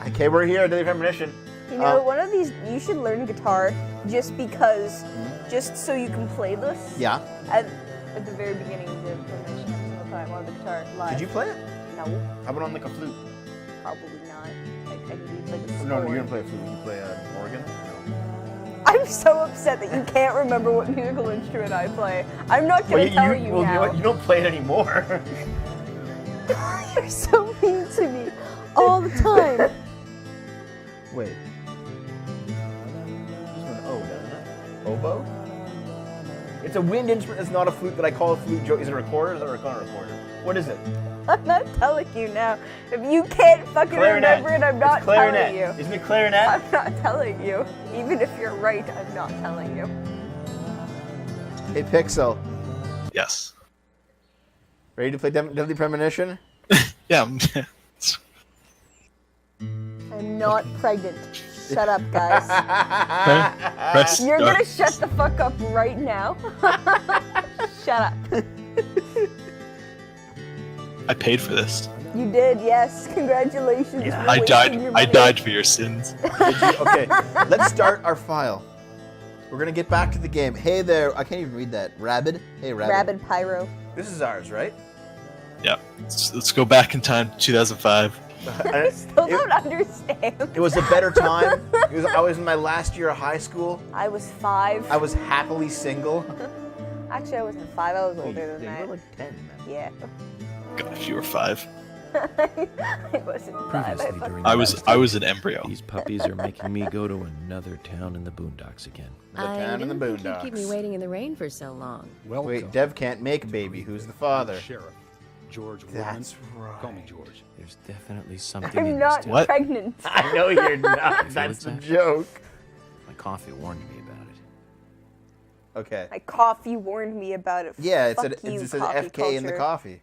Okay, we're here. Deadly Premonition. You know, one of these, you should learn guitar just because, just so you can play this. Yeah. At the very beginning of the Premonition, every time on the guitar live. Did you play it? No. How about on like a flute? Probably not. I can do like a No, score. you didn't play a flute. You play an organ? I'm so upset that you can't remember what musical instrument I play. I'm not gonna tell you now. You don't play it anymore. You're so mean to me all the time. Wait. This one O, doesn't it? Oboe? It's a wind instrument. It's not a flute that I call a flute. Is it a recorder? Is it a recorder? What is it? I'm not telling you now. If you can't fucking remember it, I'm not telling you. Isn't it clarinet? I'm not telling you. Even if you're right, I'm not telling you. Hey, Pixel. Yes. Ready to play Deadly Premonition? Yeah. I'm not pregnant. Shut up, guys. You're gonna shut the fuck up right now. Shut up. I paid for this. You did, yes. Congratulations. Yeah. for I wasting your money. died for your sins. Okay, let's start our file. We're gonna get back to the game. Hey there, I can't even read that. Rabid? Hey, Rabid. Rabid Pyro. This is ours, right? Yeah. Let's go back in time to 2005. I still don't understand. It was a better time. I was in my last year of high school. I was 5. I was happily single. Actually, I wasn't 5. I was older than You that. were like 10, man. Yeah. God, if you were 5. I wasn't 5. Previously during I the was an embryo. These puppies are making me go to another town in the boondocks again. The town in the didn't think you'd keep me boondocks. waiting in the rain for so long. Welcome. Wait, Dev can't make a baby. Who's the father? Sheriff George Woodman. That's right. Call me George. There's definitely something in I'm this not town. What? pregnant. I know you're not. That's the joke. My coffee warned me about it. Okay. My coffee warned me about it. Yeah, it Fuck said you, it says coffee FK in the culture. coffee.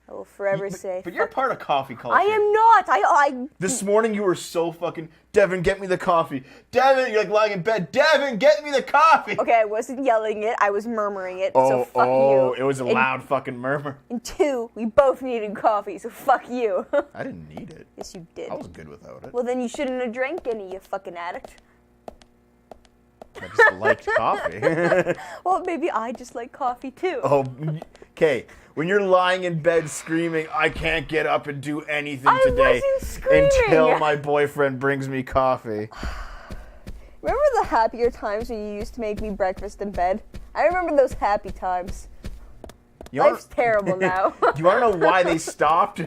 I will forever say. But you're part of coffee culture. I am not. I. This morning you were so fucking, Devin, get me the coffee. Devin, you're like lying in bed. Devin, get me the coffee. Okay, I wasn't yelling it. I was murmuring it. Oh, so fuck you. It was a loud fucking murmur. And 2, we both needed coffee. So fuck you. I didn't need it. Yes, you did. I was good without it. Well, then you shouldn't have drank any, you fucking addict. I just liked coffee. Well, maybe I just like coffee too. Oh, okay. When you're lying in bed screaming, I can't get up and do anything I today wasn't screaming. until my boyfriend brings me coffee. Remember the happier times when you used to make me breakfast in bed? I remember those happy times. You wanna- Life's terrible now. Do you want to know why they stopped?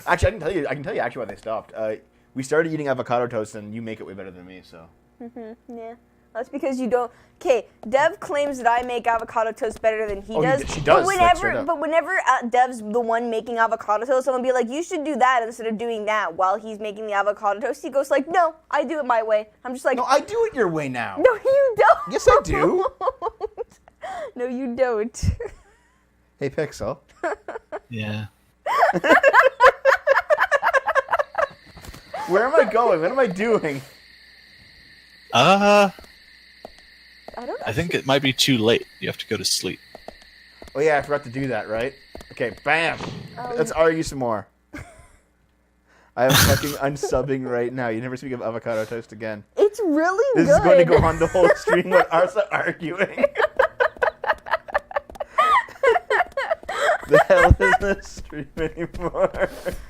Actually, I can tell you actually why they stopped. We started eating avocado toast, and you make it way better than me. So. Yeah. That's because you don't. Okay, Dev claims that I make avocado toast better than he Oh, does. she does, that's straight up. But whenever Dev's the one making avocado toast, I'm gonna be like, you should do that instead of doing that. While he's making the avocado toast, he goes like, no, I do it my way. I'm just like, No, I do it your way now. no, you don't. Yes, I do. No, you don't. Hey, Pixel. Yeah. Where am I going? What am I doing? I I don't. think it might be too late. You have to go to sleep. Oh yeah, I forgot to do that, right? Okay, bam. Let's argue some more. I am fucking unsubbing right now. You never speak of avocado toast again. It's really This good. is going to go on the whole stream with us arguing. The hell is this stream anymore?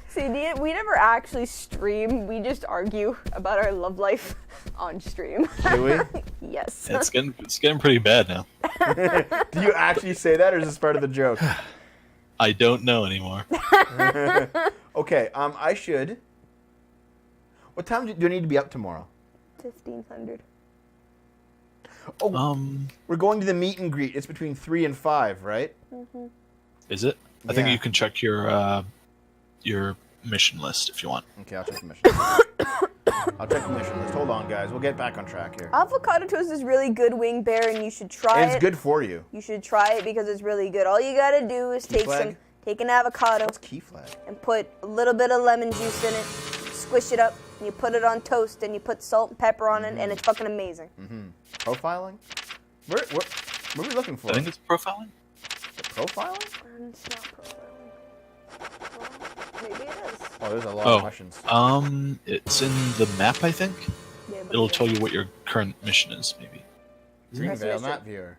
See, we never actually stream. We just argue about our love life on stream. Do we? Yes. It's getting pretty bad now. Do you actually say that, or is this part of the joke? I don't know anymore. Okay, I should. What time do I need to be up tomorrow? 1500. Oh, we're going to the meet and greet. It's between 3 and 5, right? Is it? I think Yeah. you can check your mission list if you want. Okay, I'll check the mission list. I'll check the mission list. Hold on, guys. We'll get back on track here. Avocado toast is really good, Wing Bear, and you should try And it. it's good for you. You should try it because it's really good. All you gotta do is take an avocado What's key flag? and put a little bit of lemon juice in it, squish it up, and you put it on toast, and you put salt and pepper on it, and it's fucking amazing. Profiling? What are we looking for? I think it's profiling. Profiling? It's not profiling. Maybe it is. Oh, there's a lot of questions. It's in the map, I think. Yeah, but It'll tell you what your current mission is, maybe. Greenvale map viewer.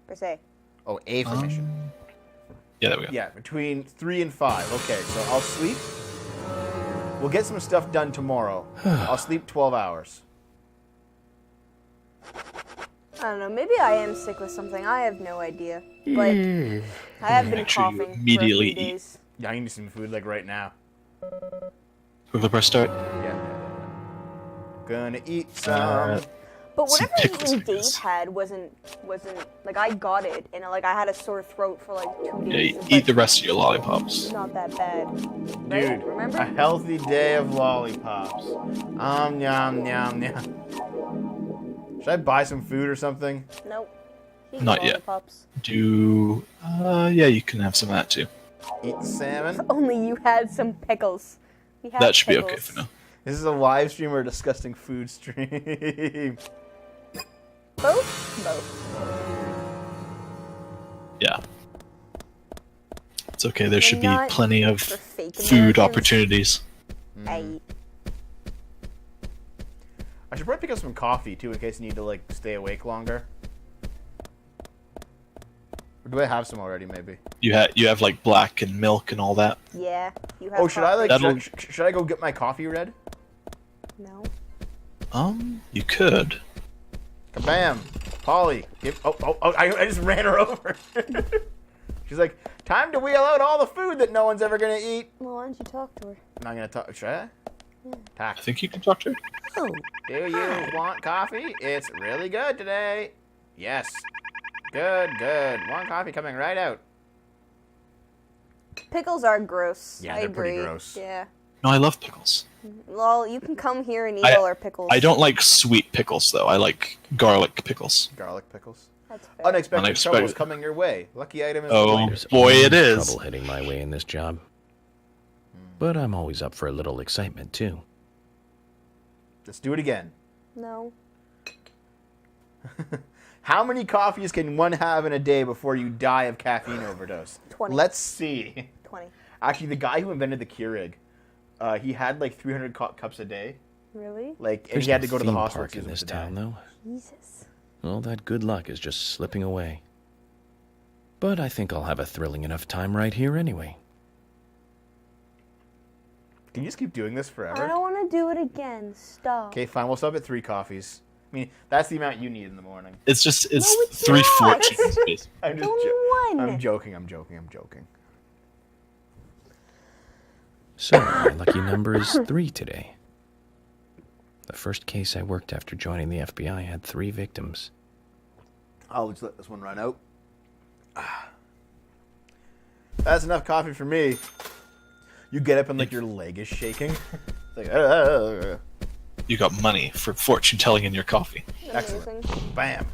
Per se. Oh, A for mission. Yeah, there we go. Yeah, between 3 and 5. Okay, so I'll sleep. We'll get some stuff done tomorrow. I'll sleep 12 hours. I don't know. Maybe I am sick with something. I have no idea. Like, I have been Make sure you coughing immediately for a few days. Yeah, I need some food like right now. Quickly press start. Yeah. Gonna eat some. But Some whatever pickles, eating I Dave guess. had wasn't like I got it and like I had a sore throat for like 2 Yeah, days. eat the rest of your lollipops. Not that bad. Dude, Right? Remember? a healthy day of lollipops. Yum, yum, yum. Should I buy some food or something? Nope. Eat Not yet. lollipops. Yeah, you can have some of that too. Eat salmon? If only you had some pickles. We have That should be pickles. okay for now. This is a live stream or a disgusting food stream. Both? Both. Yeah. It's okay, there should be not plenty of for fake food Americans. opportunities. I eat. I should probably pick up some coffee too in case you need to like stay awake longer. Or do I have some already maybe? You have like black and milk and all that. Yeah. You have Oh, should I like That'll- should I go get my coffee red? No. You could. Kabam! Polly, I just ran her over. She's like, time to wheel out all the food that no one's ever gonna eat. Well, why don't you talk to her? I'm not gonna talk. Should I? I Tax. think you can talk to her. Oh. Do you want coffee? It's really good today. Yes. Good, good. One coffee coming right out. Pickles are gross. Yeah, I they're pretty agree. gross. Yeah. No, I love pickles. Well, you can come here and eat I- all our pickles. I don't like sweet pickles though. I like garlic pickles. Garlic pickles. That's fair. Unexpected trouble is Unexpected. coming your way. Lucky item is Oh. the There's Boy, it always is. trouble heading my way in this job. But I'm always up for a little excitement, too. Let's do it again. No. How many coffees can one have in a day before you die of caffeine overdose? 20. Let's see. 20. Actually, the guy who invented the Keurig, he had like 300 cups a day. Really? Like, and There's he had no to go to the theme hospital park because in he was this to die. town, though. Jesus. All that good luck is just slipping away. But I think I'll have a thrilling enough time right here anyway. Can you just keep doing this I forever? don't want to do it again. Stop. Okay, fine. We'll stop at 3 coffees. I mean, that's the amount you need in the morning. It's it's 3 not. fortunes. basically. I'm just Only one. I'm joking. I'm joking. I'm joking. So, my lucky number is 3 today. The first case I worked after joining the FBI had 3 victims. I'll just let this one run out. That's enough coffee for me. You get up and like your leg is shaking. It's like, You got money for fortune telling in your coffee. excellent. Amazing. Bam.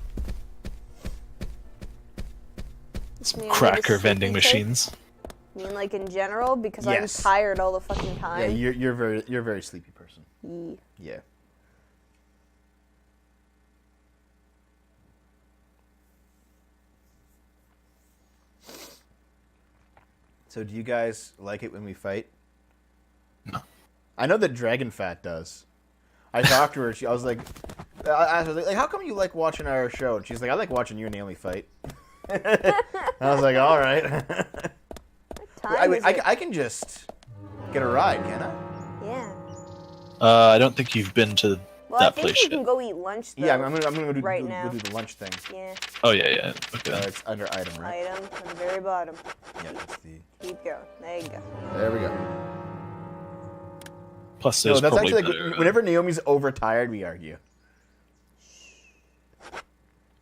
Me and Cracker the vending sleepy tape. machines. I mean, like in general, because Yes. I'm tired all the fucking Yeah, time. you're a very sleepy person. Yee. Yeah. So do you guys like it when we fight? No. I know that Dragon Fat does. I talked to her. I was like, I was like, how come you like watching our show? And she's like, I like watching you and Naomi fight. I was like, all right. Time is it? I can just get a ride, can I? Yeah. I don't think you've been to Well, that I think place you can yet. go eat lunch though. Yeah, I'm gonna do, right go now. do the lunch thing. Yeah. Oh yeah. Okay. It's under item, right? Item on the very bottom. Yeah, that's the. Keep going. There you go. There we go. Plus, No, there's that's probably actually like better, whenever Naomi's overtired, we argue.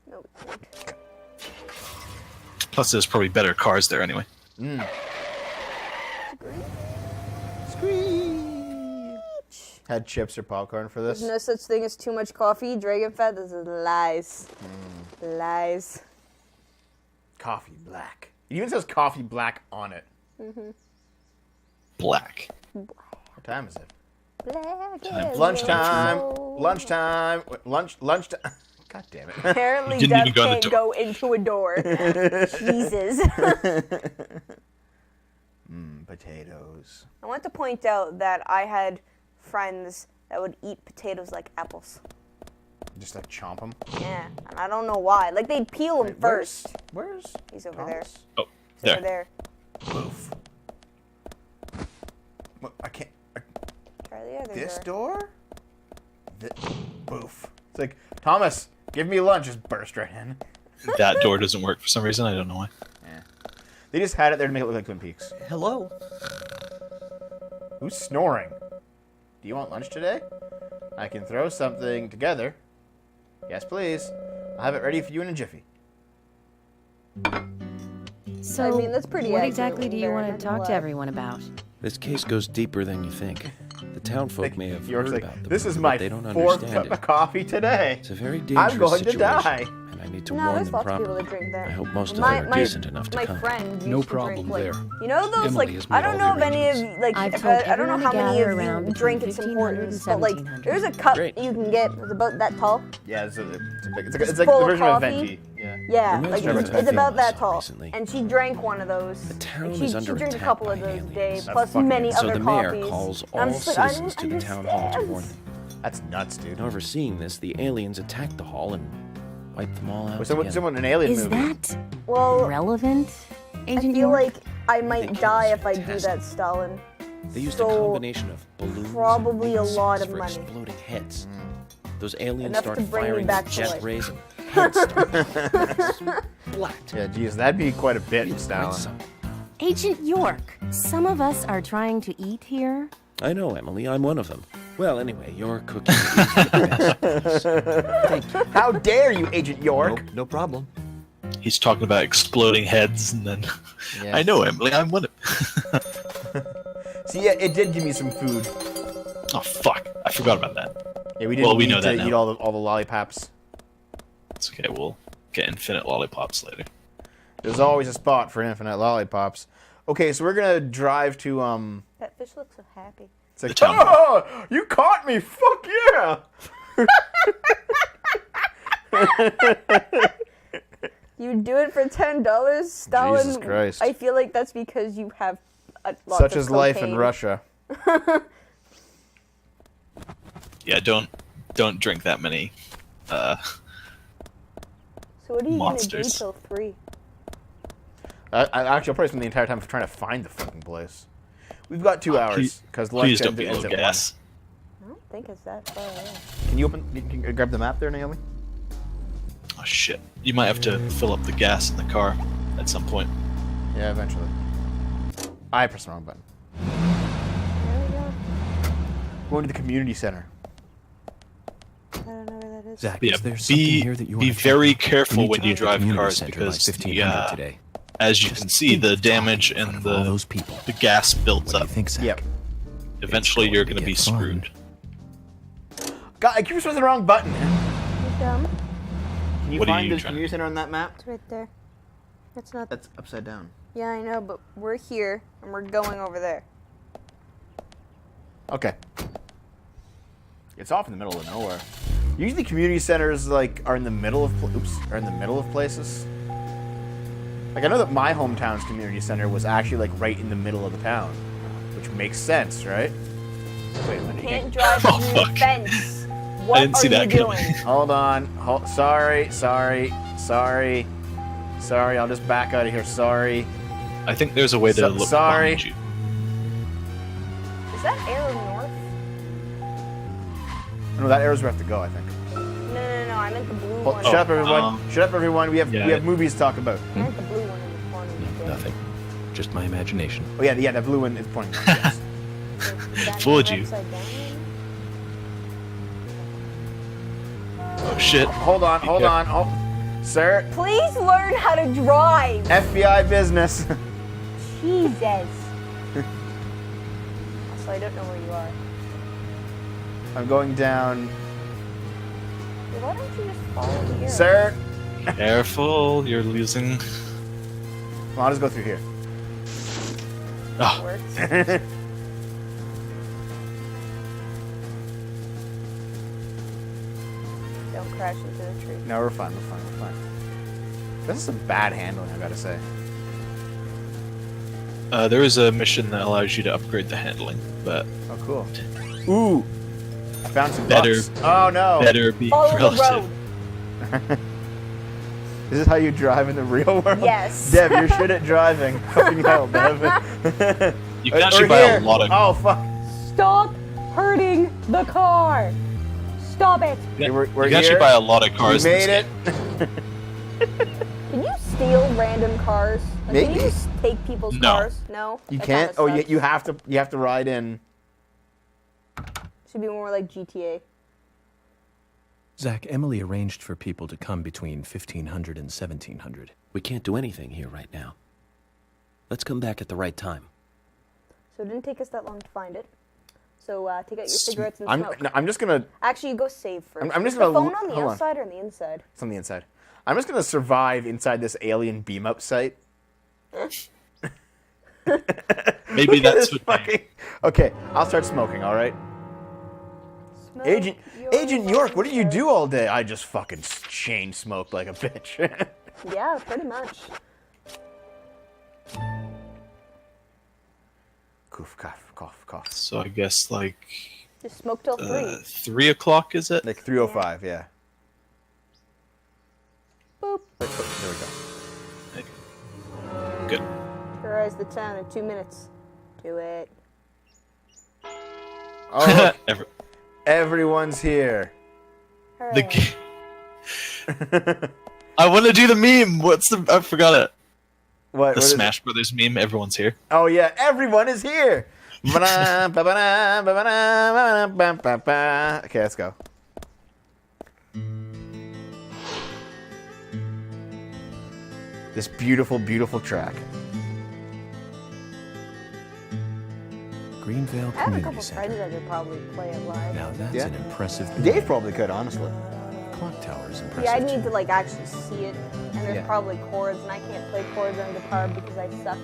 No. plus there's probably better cars there anyway. Screech. Had chips or popcorn for this? There's no such thing as too much coffee. Dragon fat. This is lies. Lies. Coffee black. It even says coffee black on it. Black. What time is it? Black Time. as Lunchtime. yellow. Lunchtime. Lunchtime. God damn it. Apparently, You didn't Dev even go in the can't go into a door. Jesus. potatoes. I want to point out that I had friends that would eat potatoes like apples. Just like chomp them. Yeah, and I don't know why. Like they'd peel them first. Where's He's over there. Oh, He's there. over there. Boof. What, I can't. Try the other This door. door? Boof. It's like, Thomas, give me lunch. Just burst right in. That door doesn't work for some reason. I don't know why. Yeah. They just had it there to make it look like Twin Peaks. Hello. Who's snoring? Do you want lunch today? I can throw something together. Yes, please. I'll have it ready for you in a jiffy. So, I mean, that's pretty what accurate exactly do you there, want to not talk gonna to lie. everyone about? This case goes deeper than you think. The townfolk may have York's heard like, about the this murder, is but my they don't fourth understand cup it. of coffee today. It's a very dangerous I'm going situation, to die. and I need to No, warn there's them lots of people properly. that drink that. I hope most My- of them my- are decent enough to My come. friend used No to problem drink, like, there. you know those Emily like has I made don't all know the if any of arrangements. you like I've if told I don't know everyone how to many gather of around you between drink its 1500 and importance, but like 1700. there's a cup Great. you can get that's about that tall. Yeah, it's a big. It's It's like full the of version of a coffee. venti. Yeah. Yeah, Reminds like me of it's, a it's film about I that saw tall. recently. And she drank one of those. The town Like, is she under drank a attack couple by of those a aliens. day, That's plus fucking many insane. So other the mayor coffees. calls And I'm all just like, I citizens don't to the town hall to understand. warn them. That's nuts, dude. And overseeing this, the aliens attack the hall and wipe them all out Was together. someone in an alien Is movie? that Well, relevant, I Agent feel York? like I might think die it if I was do fantastic. that, Stalin. They used So, a combination of balloons probably and a lot of for money. exploding heads. Those aliens Enough start to bring me firing back the to jet life. rays and heads start splat. Yeah, geez, that'd be quite a bit, Quite Stalin. some. Agent York, some of us are trying to eat here. I know, Emily. I'm one of them. Well, anyway, your cooking is the best. Thank you. How dare you, Agent York? No problem. He's talking about exploding heads, and then Yeah. I know, Emily. I'm one of. See, yeah, it did give me some food. Oh fuck! I forgot about that. Yeah, we didn't Well, we need know to that now. eat all the lollipops. It's okay. We'll get infinite lollipops later. There's always a spot for infinite lollipops. Okay, so we're gonna drive to That fish looks so happy. It's like, The town oh, you caught me! Fuck yeah! You do it for $10, Stalin. Jesus Christ. I feel like that's because you have lots Such of is life in cocaine. Russia. Yeah, don't drink that many. So what are you Monsters. gonna do till 3? Actually, I'll probably spend the entire time trying to find the fucking place. We've got 2 hours because lunch Please don't be ends low at 1. gas. I don't think it's that far away. Can you grab the map there, Naomi? Oh shit! You might have to fill up the gas in the car at some point. Yeah, eventually. I pressed the wrong button. There we go. Going to the community center. I don't know where that is. Zach, Yeah, is there something be here that you be want to very check? We careful need when to you get to the drive community cars center because by 1500 today. as you Just can see, think the of talking damage in front and of all the those people. gas builds What do you up. think, Zach? Yep. Eventually, It's you're going gonna to be get fun. screwed. God, I keep pressing the wrong button. You dumb. Can you What are find you the trying community center on that map? It's right there. That's not. That's upside down. Yeah, I know, but we're here and we're going over there. Okay. It's off in the middle of nowhere. Usually, community centers are in the middle of places. Like I know that my hometown's community center was actually right in the middle of the town, which makes sense, right? Wait a minute. you Can't drive Oh, through the fuck. fence. What didn't see are that you coming. doing? Hold on. Sorry. I'll just back out of here. Sorry. I think there's a way to look sorry. behind you. Is that arrow north? No, that arrow's where I have to go. I think. No, I meant the blue Well, one. shut up, everyone. Shut up, everyone. We have yeah. movies to talk about. I meant the blue one in the corner. No, nothing. Just my imagination. Oh yeah, that blue one is pointing. Yes. Is that Fooled you. upside down? Oh shit! Hold on. Oh, sir. Please learn how to drive. FBI business. Jesus. Also, I don't know where you are. I'm going down, Why don't you just follow the arrow? sir. Careful, you're losing. Well, I'll just go through here. Oh, Works. Don't crash into the tree. No, we're fine. This is some bad handling, I gotta say. There is a mission that allows you to upgrade the handling, but Oh, cool. Ooh! I found some Better. bucks. Oh, no! better be Follow the relative. road. This is how you drive in the real world? Yes. Dev, you're shit at driving. Fucking hell, Dev. You can actually We're buy here. a lot of. Oh, fuck. Stop hurting the car. Stop it. Okay, we're you can here. actually buy a lot of cars. We in this made it. game. Can you steal random cars? Like, Can Maybe. you just take people's No. cars? No. You That can't? kinda Oh, sucks. you have to ride in. Should be more like GTA. Zach, Emily arranged for people to come between 1500 and 1700. We can't do anything here right now. Let's come back at the right time. So it didn't take us that long to find it. So take out your cigarettes and I'm smoke. just gonna. Actually, you go save first. I'm just Is the gonna phone on the hold on. outside or on the inside? It's on the inside. I'm just gonna survive inside this alien beam up site. Maybe Look at that's this what. fucking. Okay, I'll start smoking. All right. Smoke Agent your York, what did you cigarette. do all day? I just fucking chain smoked like a bitch. Yeah, pretty much. Cough. So I guess like Just smoke till 3. 3 o'clock is it? Like 3:05, yeah. Boop. There we go. Good. Terrorize the town in 2 minutes. Do it. Oh, look, Every- everyone's here. the Hooray. g- I want to do the meme. What's the? I forgot it. What? The what is it? Smash Brothers meme. Everyone's here. Oh yeah, everyone is here. Okay, let's go. This beautiful, beautiful track. Greenvale I have a Community couple Center. friends that could probably play it live. Now that's Yeah. an impressive Dave probably could, honestly. clock tower's impressive. Yeah, I need too. to like actually see it, and there's Yeah. probably chords, and I can't play chords on guitar because I suck.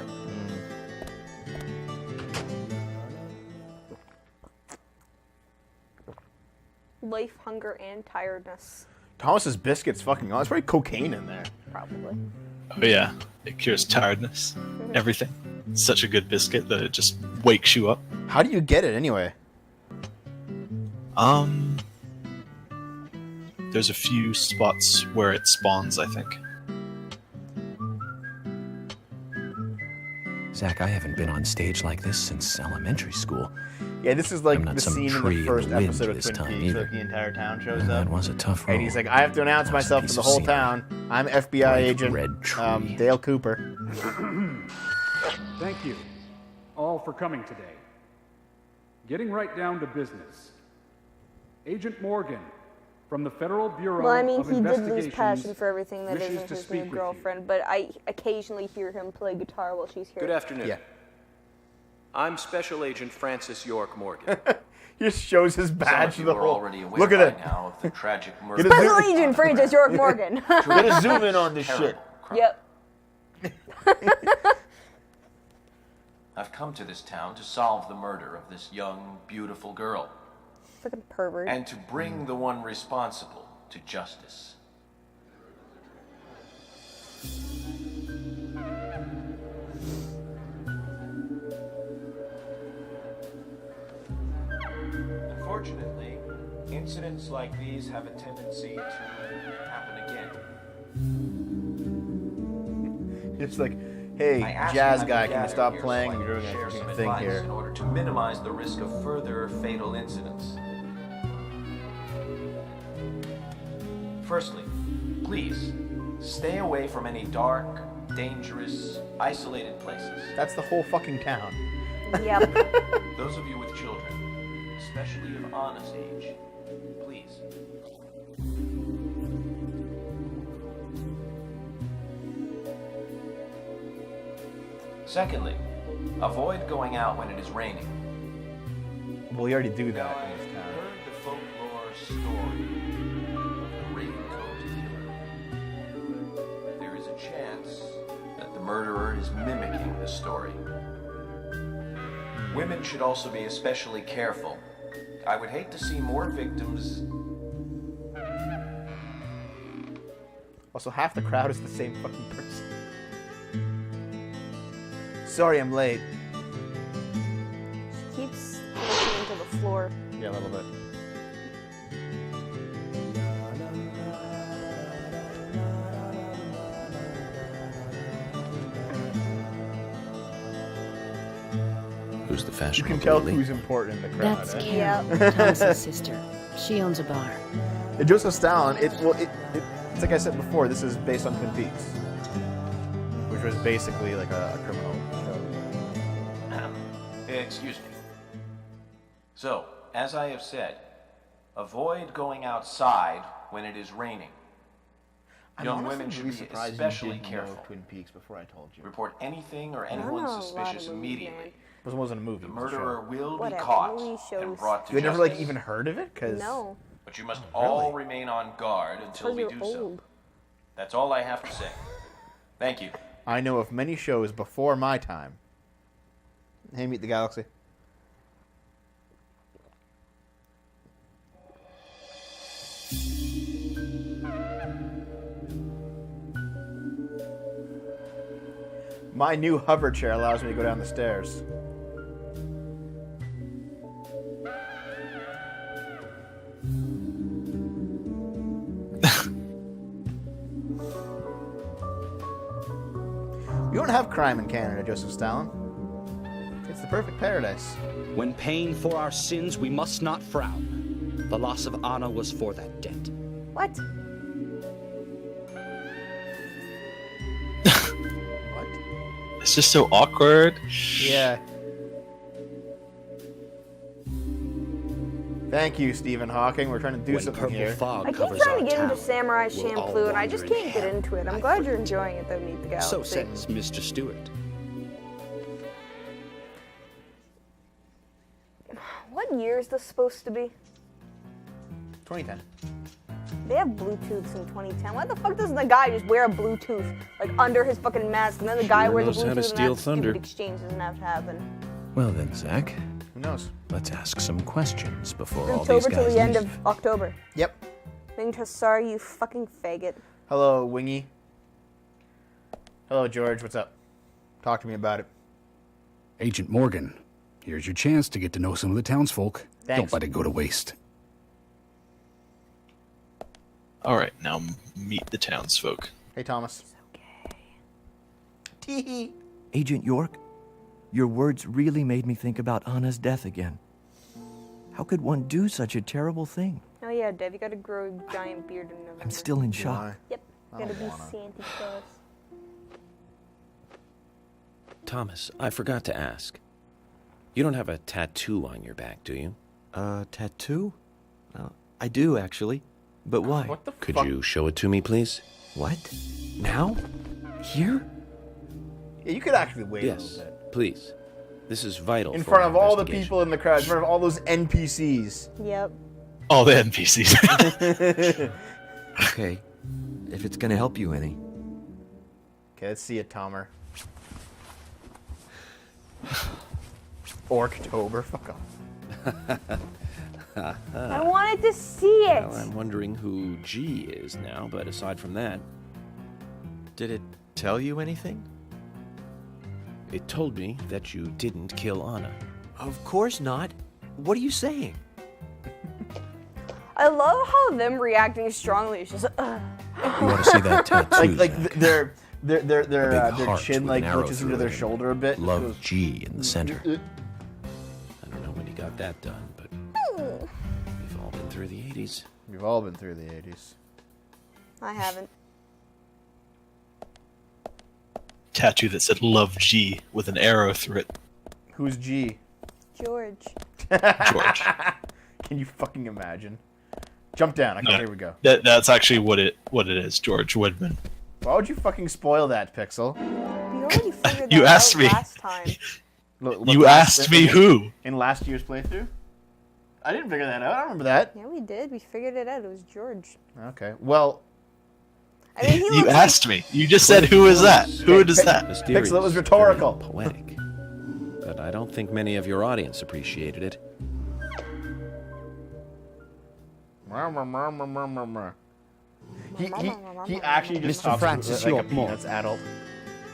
Life, hunger, and tiredness, Thomas's biscuits fucking on. There's probably cocaine in there. probably. Oh yeah, it cures tiredness. Everything. It's such a good biscuit that it just wakes you up. How do you get it anyway? There's a few spots where it spawns. I think. Zach, I haven't been on stage like this since elementary school. Yeah, this is like I'm not the some scene in tree the in first the wind episode of this Twin time Peaks either. where the entire town shows And up. that was a tough road. And he's like, I have to announce That was a myself to piece the of whole scenery. town. I'm FBI Bright agent red tree. Dale Cooper. Thank you all for coming today. Getting right down to business. Agent Morgan from the Federal Bureau Well, I mean, of he did lose Investigations passion for everything that wishes isn't to his speak new with you. girlfriend, but I occasionally hear him play guitar while she's here. Good afternoon. Yeah. I'm Special Agent Francis York Morgan. He just shows his Some badge of to you the are whole. already aware Look at by it. now of the tragic murder. Get a Special zoom- Agent Francis York Morgan. Get a zoom in on this shit. Yep. I've come to this town to solve the murder of this young, beautiful girl, Fucking pervert. and to bring the one responsible to justice. Unfortunately, incidents like these have a tendency to happen again. It's like, hey, I ask jazz you guy, to can you gather stop here playing? so I You're can doing share a some thing advice here. in order to minimize the risk of further fatal incidents. Firstly, please stay away from any dark, dangerous, isolated places. That's the whole fucking town. Yep. Those of you with children, especially of honest age, please. Secondly, avoid going out when it is raining. Well, we already do Now, that I in this town. heard the folklore story of the raincoat killer. There is a chance that the murderer is mimicking the story. Women should also be especially careful. I would hate to see more victims. Also, half the crowd is the same fucking person. Sorry I'm late. She keeps listening to the floor. Yeah, a little bit. Who's the You fashionable can tell lady? who's important in the crowd. That's eh? Carol, Thomas's sister. She owns a bar. Joseph Stalin, it's like I said before, this is based on Twin Peaks, which was basically like a criminal show. Excuse me. So, as I have said, avoid going outside when it is raining. I'm Young honestly women should really be surprised especially you didn't careful. know Twin Peaks before I told you. Report anything or I don't anyone know a lot of suspicious movies, immediately. man. This wasn't a movie. The it was a show. murderer will Whatever, be caught movie and shows. brought to You had never like justice. even heard of it? Cause No. But you must all remain on guard until Because we you're do old. so. That's all I have to say. Thank you. I know of many shows before my time. Hey, Meet the Galaxy. My new hover chair allows me to go down the stairs. We don't have crime in Canada, Joseph Stalin. It's the perfect paradise. When paying for our sins, we must not frown. The loss of Anna was for that debt. What? What? It's just so awkward. Yeah. Thank you, Stephen Hawking. We're trying to do When something purple here. fog I keep covers trying our to get into town, Samurai we'll all Champloo, and I just wander in can't get hell. into it. I'm I glad you're forget. enjoying it, though, Meet the Galaxy. So says Mr. Stewart. What year is this supposed to be? 2010. They have Bluetooths in 2010. Why the fuck doesn't the guy just wear a Bluetooth, like, under his fucking mask, and then the guy Sure wears a knows Bluetooth how to and steal that thunder. stupid exchange doesn't have to happen. Well then, Zach, Who knows? let's ask some questions before all these October guys till the end leave. of October. Yep. Sorry, you fucking faggot. Hello, Wingy. Hello, George. What's up? Talk to me about it. Agent Morgan, here's your chance to get to know some of the townsfolk. Thanks. Don't let it go to waste. All right, now meet the townsfolk. Hey, Thomas. Tee. Agent York, your words really made me think about Anna's death again. How could one do such a terrible thing? Oh yeah, Dev, you gotta grow a giant beard in November. I'm still in shock. Why? Yep, I gotta don't be wanna. Santa Claus. Thomas, I forgot to ask. You don't have a tattoo on your back, do you? Tattoo? I do, actually. But why? What the Could fuck? you show it to me, please? What? Now? Here? Yeah, you could actually wait a Yes, little bit. please. This is vital. In for front our of all the investigation. people in the crowd, in front of all those NPCs. Yep. All the NPCs. Okay. If it's gonna help you any. Okay, let's see it, Tomer. Orktober, fuck off. I wanted to see it. Well, I'm wondering who G is now, but aside from that, Did it tell you anything? it told me that you didn't kill Anna. Of course not. What are you saying? I love how them reacting strongly is just. You want to see that tattoo, Like Zach? their big heart chin with like an arrow glitches through into their it and shoulder a bit. Love It goes, G in the center. I don't know when he got that done, but we've all been through the 80s. We've all been through the 80s. I haven't. Tattoo that said "Love G" with an arrow through it. Who's G? George. George. Can you fucking imagine? Jump down. Okay, No. here we go. That's actually what it is. George Woodman. Why would you fucking spoil that, Pixel? You already figured You that asked out me. last time. Look, You asked me who. in last year's playthrough. I didn't figure that out. I don't remember that. Yeah, we did. We figured it out. It was George. Okay. Well, I mean, he You looks like- asked me. You just said, "Who is that? Who is that?" Mysterious, Pixel, it was rhetorical. very poetic. But I don't think many of your audience appreciated it. he actually just talks Francis like a York Moore. Peanuts adult.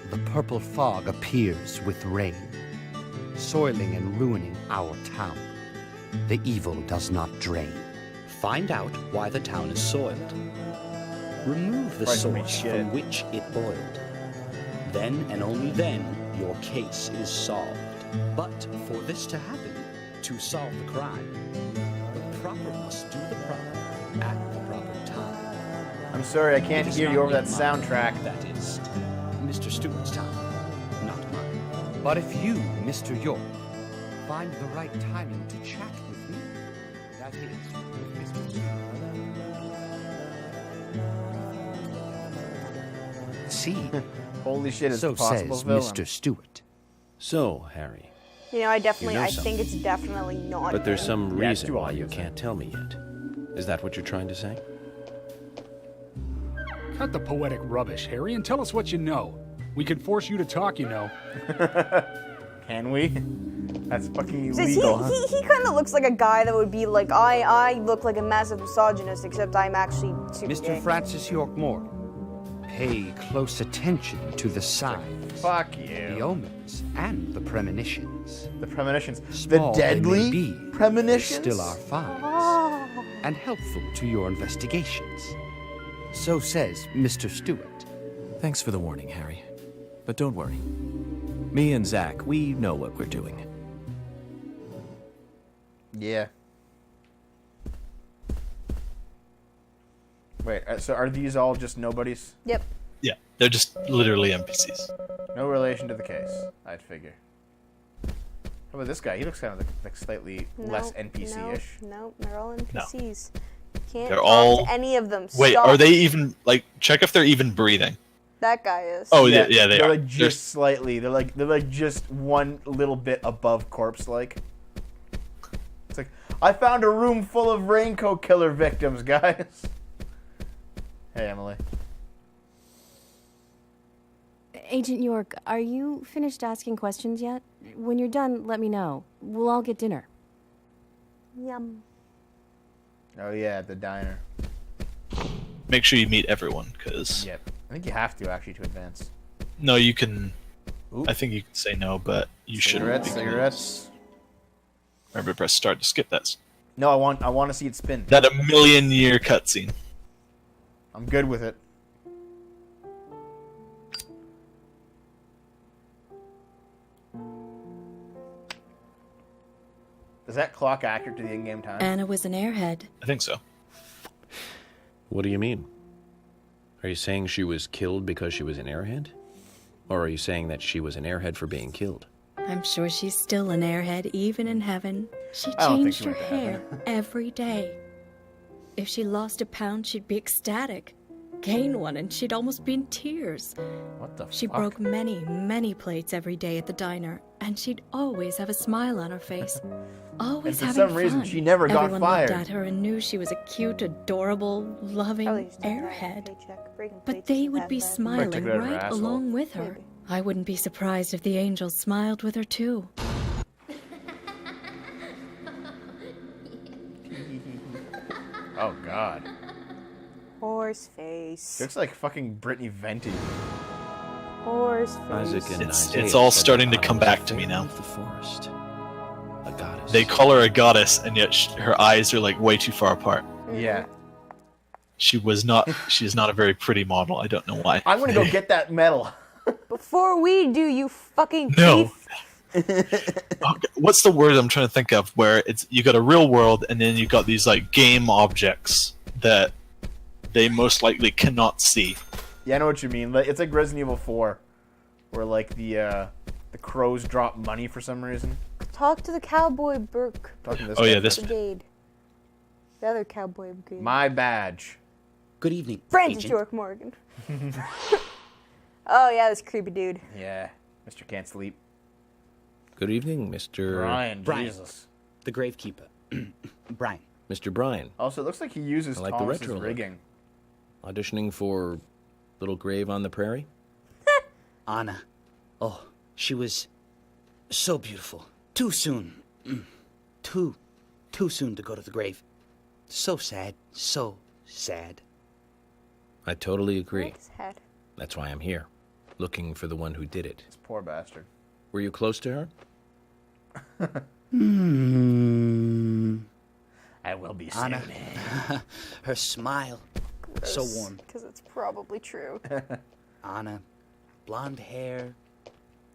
the purple fog appears with rain, soiling and ruining our town. The evil does not drain. Find out why the town is soiled. Remove the source from which it boiled. Then and only then your case is solved. But for this to happen, to solve the crime, the proper must do the proper at the proper time. I'm sorry, I can't It is hear not you over that yet soundtrack. mine. That is Mr. Stewart's time, not mine. But if you, Mr. York, find the right timing to chat with me, that is with Mr. Stewart. See? Holy shit, it's So a possible says villain. Mr. Stewart. So, Harry, You know, I definitely, You know I think it's definitely not. but there's him. some Yeah, reason too why you obvious. can't tell me yet. Is that what you're trying to say? Cut the poetic rubbish, Harry, and tell us what you know. We can force you to talk, you know. Can we? That's fucking Says illegal, huh? he kind of looks like a guy that would be like, I look like a massive misogynist, except I'm actually super Mr. gay. Francis York Morgan, pay close attention to the signs, Fuck the you. omens, and the premonitions. The premonitions. Small The they may deadly be, premonitions? They still are finds Oh. and helpful to your investigations. So says Mr. Stewart. Thanks for the warning, Harry. But don't worry. Me and Zach, we know what we're doing. Yeah. Wait, so are these all just nobodies? Yep. Yeah, they're just literally NPCs. No relation to the case, I'd figure. How about this guy? He looks kind of like slightly less NPC-ish. No, they're all NPCs. You can't They're talk all- to any of them. Wait, Stop. are they even like? Check if they're even breathing. That guy is. Oh yeah, yeah, they they're are. like just slightly. They're like just one little bit above corpse-like. It's like, I found a room full of raincoat killer victims, guys. Hey, Emily. Agent York, are you finished asking questions yet? When you're done, let me know. We'll all get dinner. Yum. Oh yeah, at the diner. Make sure you meet everyone, because Yep. I think you have to actually to advance. no, you can. Ooh. I think you can say no, but you shouldn't. Cigarettes. Remember, press start to skip that. No, I want to see it spin. That 1,000,000-year cutscene. I'm good with it. Is that clock accurate to the in-game time? Anna was an airhead. I think so. What do you mean? Are you saying she was killed because she was an airhead? Or are you saying that she was an airhead for being killed? I'm sure she's still an airhead, even in heaven. She I don't think changed she her went to hair heaven. every day. If she lost a pound, she'd be ecstatic. Gain one, and she'd almost be in tears. What the She fuck? broke many, many plates every day at the diner, and she'd always have a smile on her face. Always And for having some reason, fun. she never got Everyone fired. looked at her and knew she was a cute, adorable, loving Probably just took airhead. that paycheck, breaking But plates they isn't would that be bad. smiling took it out of her right asshole. along with her. Maybe. I wouldn't be surprised if the angels smiled with her too. Oh god. Horse face. Looks like fucking Brittany Venti. Horse face. Isaac and It's Isaiah all said starting that to come Anna was back to me fairy now. of the forest. A goddess. They call her a goddess, and yet her eyes are like way too far apart. Yeah. She is not a very pretty model. I don't know why. I'm gonna go get that medal. Before we do, you fucking No. thief. Okay, what's the word I'm trying to think of? Where it's you got a real world, and then you got these like game objects that they most likely cannot see. Yeah, I know what you mean. It's like Resident Evil 4, where like the crows drop money for some reason. Talk to the cowboy Burke Talking to this Oh guy yeah, first. this brigade. The other cowboy brigade. My badge. Good evening, Francis Agent. York Morgan. Oh yeah, this creepy dude. Yeah, Mr. Can't Sleep. Good evening, Mr. Brian, Brian. Jesus. The gravekeeper. Brian. Mr. Brian. Also, it looks like he uses I like the Thomas's retro look. rigging. Auditioning for Little Grave on the Prairie? Anna. Oh, she was so beautiful. Too soon. Too soon to go to the grave. So sad. So sad. I totally agree. Like his head. That's why I'm here. looking for the one who did it. This poor bastard. Were you close to her? I will be soon. Anna, her smile, so warm. Because it's probably true. Anna, blonde hair,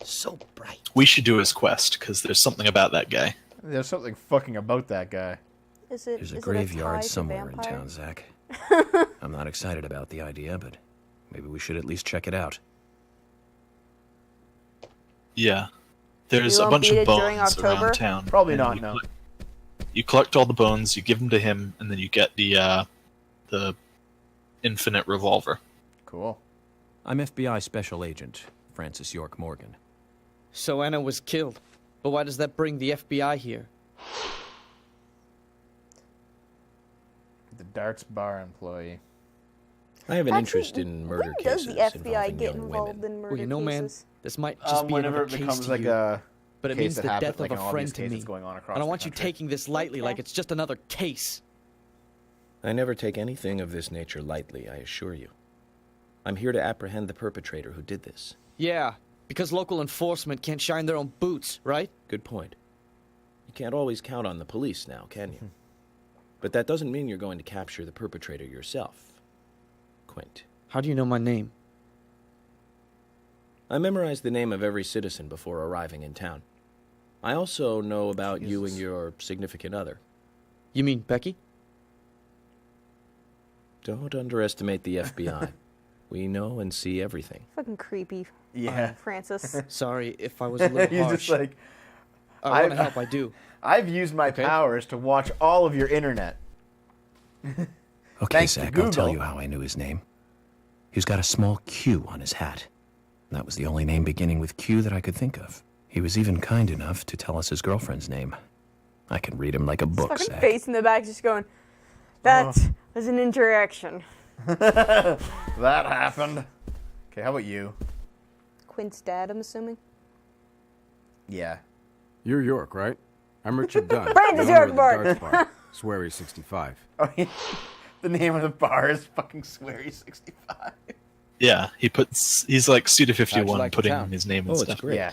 so bright. We should do his quest, because there's something about that guy. There's something fucking about that guy. Is it? There's a is graveyard it a tie to somewhere in vampire? town, Zach. I'm not excited about the idea, but maybe we should at least check it out. Yeah. There's You a won't bunch beat of it during bones October? around town. Probably and not, you no. You collect all the bones, you give them to him, and then you get the infinite revolver. Cool. I'm FBI Special Agent Francis York Morgan. So Anna was killed. But why does that bring the FBI here? The darts bar employee. I have an Actually, interest in murder when does cases the FBI involving get young involved women. in murder Well, you know, man, cases? this might just be Whenever another it case becomes to like you. a But it case means that the happens, death like of an a obvious friend to case me. that's going on across I don't the want you country. taking this lightly like Okay. it's just another case. I never take anything of this nature lightly, I assure you. I'm here to apprehend the perpetrator who did this. Yeah, because local enforcement can't shine their own boots, right? Good point. You can't always count on the police now, can you? But that doesn't mean you're going to capture the perpetrator yourself. Quint. How do you know my name? I memorized the name of every citizen before arriving in town. I also know about you and your significant other. You mean Becky? Don't underestimate the FBI. We know and see everything. Fucking creepy. Yeah. Francis. Sorry if I was a little He's harsh. just like, I want to help, I do. I've used my powers to watch all of your internet. Okay, Thanks to Zach, I'll tell Google. you how I knew his name. He's got a small Q on his hat. That was the only name beginning with Q that I could think of. He was even kind enough to tell us his girlfriend's name. I can read him like a book, Fucking Zach. face in the back just going, that was an interaction. That happened. Okay, how about you? Quint's dad, I'm assuming. Yeah. You're York, right? I'm Richard Dunn. Francis the owner of York the Morgan. Darts Bar, Sweary 65. Oh, yeah. The name of the bar is fucking Sweary 65. Yeah, he's like Suda How'd you 51 like the putting town? his name and Oh, it's stuff. great. Yeah.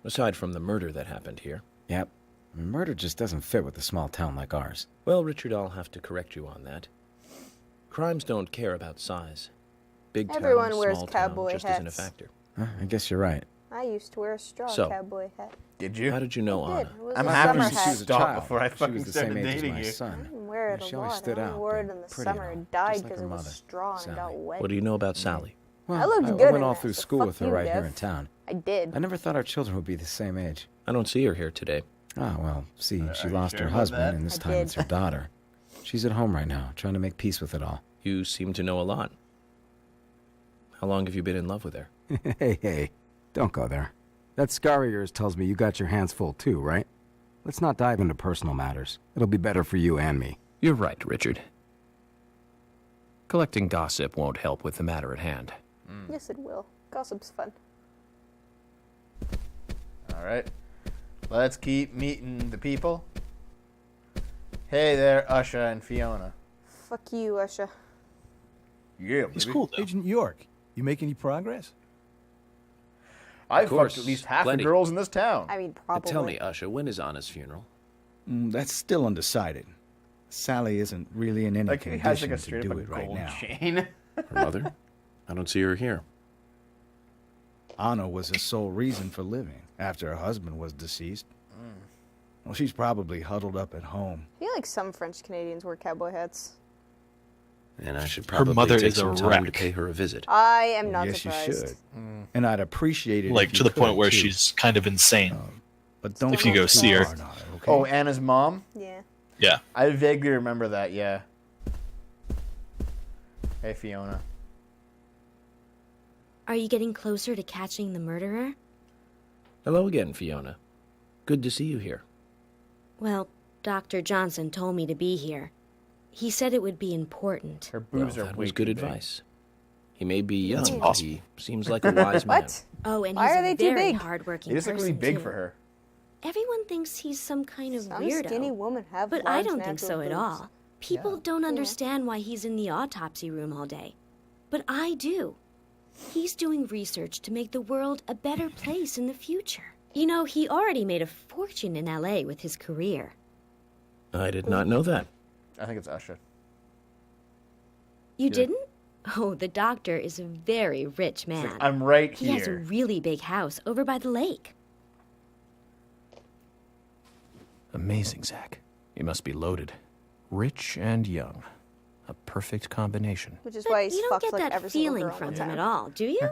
Aside from the murder that happened here. Yep. Murder just doesn't fit with a small town like ours. Well, Richard, I'll have to correct you on that. Crimes don't care about size. Big town, Everyone wears small town cowboy just isn't a hats. factor. I guess you're right. I used to wear a straw So, cowboy hat. Did you? How did you know I did. Anna? It was I'm a happy summer she hat. was a Stop child. before I She fucking was the started same age as dating my you. I son. didn't wear it She a always lot. stood I only out, wore it big, in the pretty summer. and all, It died just like because her it was mother, straw and Sally. got wet. What do you know about Sally? I looked I good went in all that, through so school fuck with her you, right here Dev. in town. I did. I never thought our children would be the same age. I don't see her here today. Ah, well, see, she are you lost sure her about husband, that? and this I time did. it's her daughter. She's at home right now, trying to make peace with it all. You seem to know a lot. How long have you been in love with her? Hey, don't go there. That scar of yours tells me you got your hands full too, right? Let's not dive into personal matters. It'll be better for you and me. You're right, Richard. Collecting gossip won't help with the matter at hand. Yes, it will. Gossip's fun. All right. Let's keep meeting the people. Hey there, Usha and Fiona. Fuck you, Usha. Yeah, He's baby. cool, though. Agent York, you make any progress? I've course, fucked at least half plenty. the girls in this town. I mean, probably. Tell me, Usha, when is Anna's funeral? That's still undecided. Sally isn't really in any Like he condition has like a to straight do up a it right gold now. chain. Her mother? I don't see her here. Anna was her sole reason for living after her husband was deceased. Well, she's probably huddled up at home. I feel like some French Canadians wear cowboy hats. And I should Her probably mother take is a some time to wreck. pay her a visit. I am not yes, surprised. you should. And I'd appreciate it Like if to you the point could, where too. she's kind of insane. But don't if you go too see her. hard on it, okay? Oh, Anna's mom? Yeah. Yeah. I vaguely remember that, yeah. Hey, Fiona. Are you getting closer to catching the murderer? Hello again, Fiona. Good to see you here. Well, Dr. Johnson told me to be here. He said it would be important. Her boobs Well, are that way was good too big. advice. He may be young, That's but awesome. he seems like a wise man. What? Oh, and Why he's are they a too very big? hardworking They just look person, really big too. for her. Everyone thinks he's some kind of Some weirdo. skinny women have But I large don't think so natural at boobs. all. People don't understand why he's in the autopsy room all day. But I do. He's doing research to make the world a better place in the future. You know, he already made a fortune in LA with his career. I did not know that. I think it's Usher. You didn't? Oh, the doctor is a very rich man. Like, I'm right He here. has a really big house over by the lake. Amazing, Zach. You must be loaded. Rich and young. A perfect combination. Which is why he's You don't fucked get like that every single feeling girl from in him town. at all, do you?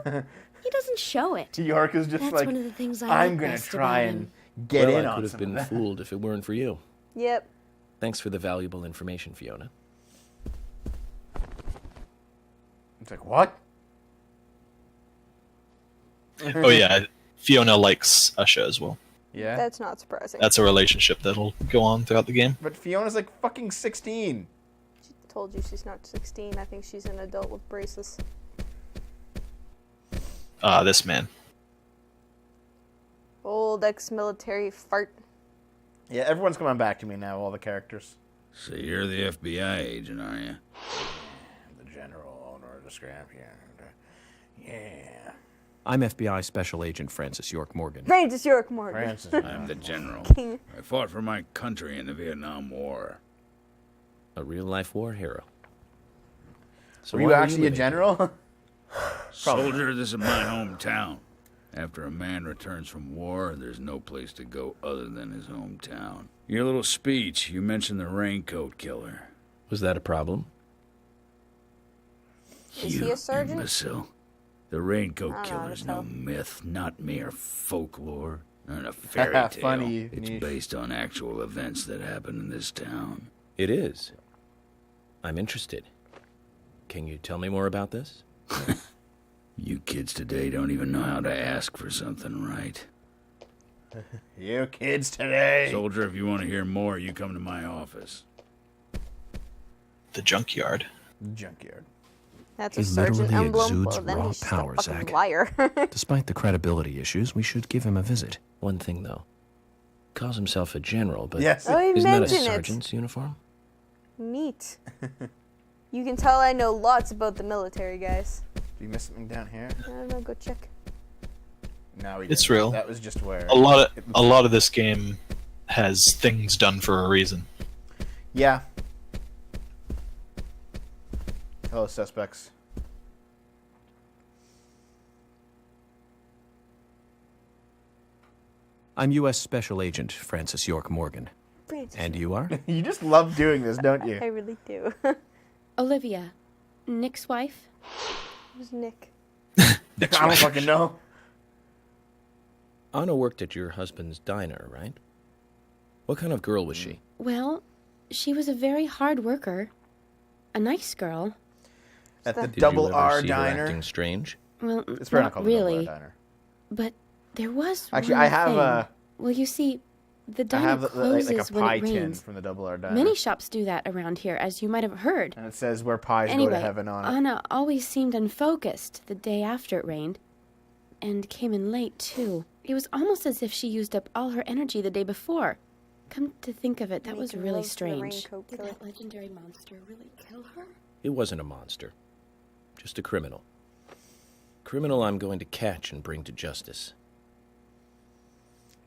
He doesn't show it. York is just That's like, one of the things I I'm like gonna best try about and him. get Well, in I on could have some been of that. fooled if it weren't for you. Yep. Thanks for the valuable information, Fiona. It's like, what? Oh yeah, Fiona likes Usher as well. Yeah. That's not surprising. That's a relationship that'll go on throughout the game. But Fiona's like fucking 16. She told you she's not 16. I think she's an adult with braces. This man. Old ex-military fart. Yeah, everyone's coming back to me now, all the characters. So you're the FBI agent, are you? The general owner of the scrap yard. Yeah. I'm FBI Special Agent Francis York Morgan. Francis York Morgan. Francis. I'm the general. King. I fought for my country in the Vietnam War. A real-life war hero. So Were why you actually a living here? general? Soldier, this is my hometown. After a man returns from war, there's no place to go other than his hometown. Your little speech, you mentioned the raincoat killer. Was that a problem? Is he a sergeant? Imbecile. The raincoat I don't know, killer's just no help. myth, not mere folklore, not a fairy tale. Funny, It's Niche. based on actual events that happen in this town. It is. I'm interested. Can you tell me more about this? You kids today don't even know how to ask for something right. You kids today. Soldier, if you want to hear more, you come to my office. The junkyard. Junkyard. That's He a sergeant literally emblem. exudes Well, then raw he's just power, a fucking Zach. liar. Despite the credibility issues, we should give him a visit. One thing, though. Calls himself a general, but Yes. Oh, he isn't that a mentioned it. sergeant's uniform? Neat. You can tell I know lots about the military, guys. Do you miss something down here? I don't know, go check. No, we It's didn't. real. That was just where A lot of this game has things done for a reason. Yeah. Hello, suspects. I'm U.S. Special Agent Francis York Morgan. Francis. And you are? You just love doing this, don't you? I really do. Olivia, Nick's wife? Who's Nick? I don't fucking know. Anna worked at your husband's diner, right? What kind of girl was she? Well, she was a very hard worker. A nice girl. At the Did Double you ever R see her Diner. acting strange? Well, It's probably not not called the Double R really. Diner. But there was Actually, one I have thing. a. Well, you see, the I diner have closes like a when pie it tin rains. from the Double R Diner. Many shops do that around here, as you might have heard. And it says where pies go Anyway, to heaven on it. Anna always seemed unfocused the day after it rained, and came in late too. It was almost as if she used up all her energy the day before. Come to think of it, that was Making really love to the strange. raincoat Did killer. that legendary monster really kill her? It wasn't a monster. Just a criminal. Criminal I'm going to catch and bring to justice.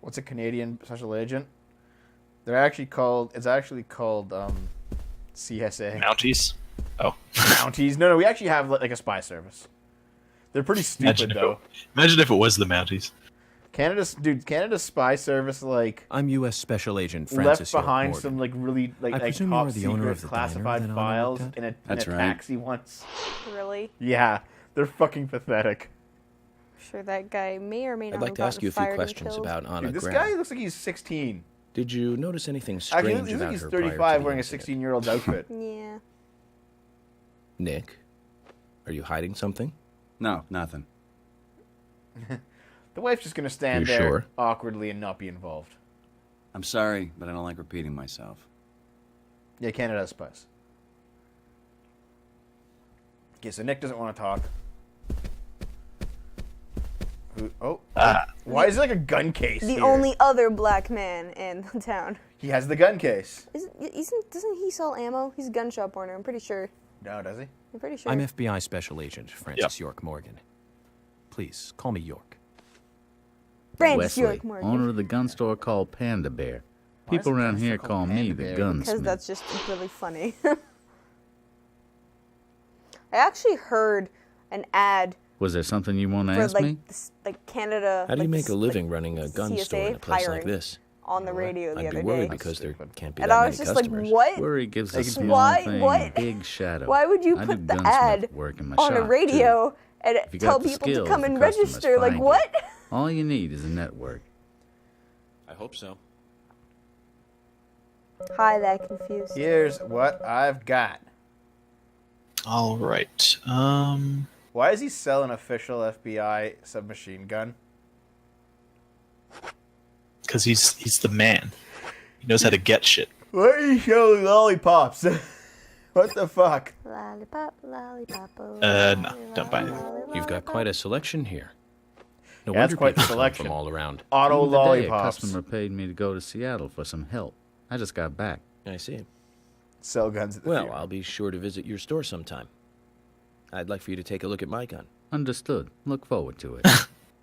What's a Canadian special agent? They're actually called. It's actually called CSA. Mounties? Oh. Mounties. No, we actually have like a spy service. They're pretty stupid though. Imagine if it was the Mounties. Canada's spy service like I'm U.S. Special Agent left Francis York behind Morgan. some like really I like presume you top are the owner secret of the diner classified that Anna files worked in at? a That's right. taxi once. Really? Yeah, they're fucking pathetic. Sure, that guy may or may not I'd like have to ask gotten you a few fired and questions killed. about Anna Dude, this Graham. guy looks like he's 16. Did you notice anything Actually, strange he looks like about he's her prior to 35 the wearing a incident? 16-year-old's outfit. Yeah. Nick, are you hiding something? No, nothing. The wife's just gonna stand You there sure? awkwardly and not be involved. I'm sorry, but I don't like repeating myself. Yeah, Canada has spies. Okay, so Nick doesn't want to talk. Why is it like a gun case The here? only other black man in the town. He has the gun case. Doesn't he sell ammo? He's a gun shop owner, I'm pretty sure. No, does he? I'm pretty sure. I'm FBI Special Agent Francis York Morgan. Please, call me York. Francis Wesley, York Morgan. owner of the gun store called Panda Bear. People around here call me the Because gunsmith. that's just really funny. I actually heard an ad Was there something you want to for ask me? like Canada. How do you like, make a living like, running a gun CSA store in a place like hiring this? on the radio the I'd other be worried day. because there can't be And that I many was just customers. like, what? Worry gives a small Why? thing What? big shadow. Why would you I put do the gunsmith ad work in my on a shop, radio too. and If you tell got the people to skills, come the and customers register? Like find you. what? All you need is a network. I hope so. Hi, that confused. Here's what I've got. All right. Why does he sell an official FBI submachine gun? Because he's the man. He knows how to get shit. Why are you selling lollipops? What the fuck? Lollipop, lollipop. No, don't buy it. You've got quite a selection here. No Yeah, that's wonder quite the people come selection. from all around. Auto The other day, a lollipops. customer paid me to go to Seattle for some help. I just got back. I see. Sell guns at the Well, theater. I'll be sure to visit your store sometime. I'd like for you to take a look at my gun. Understood. Look forward to it.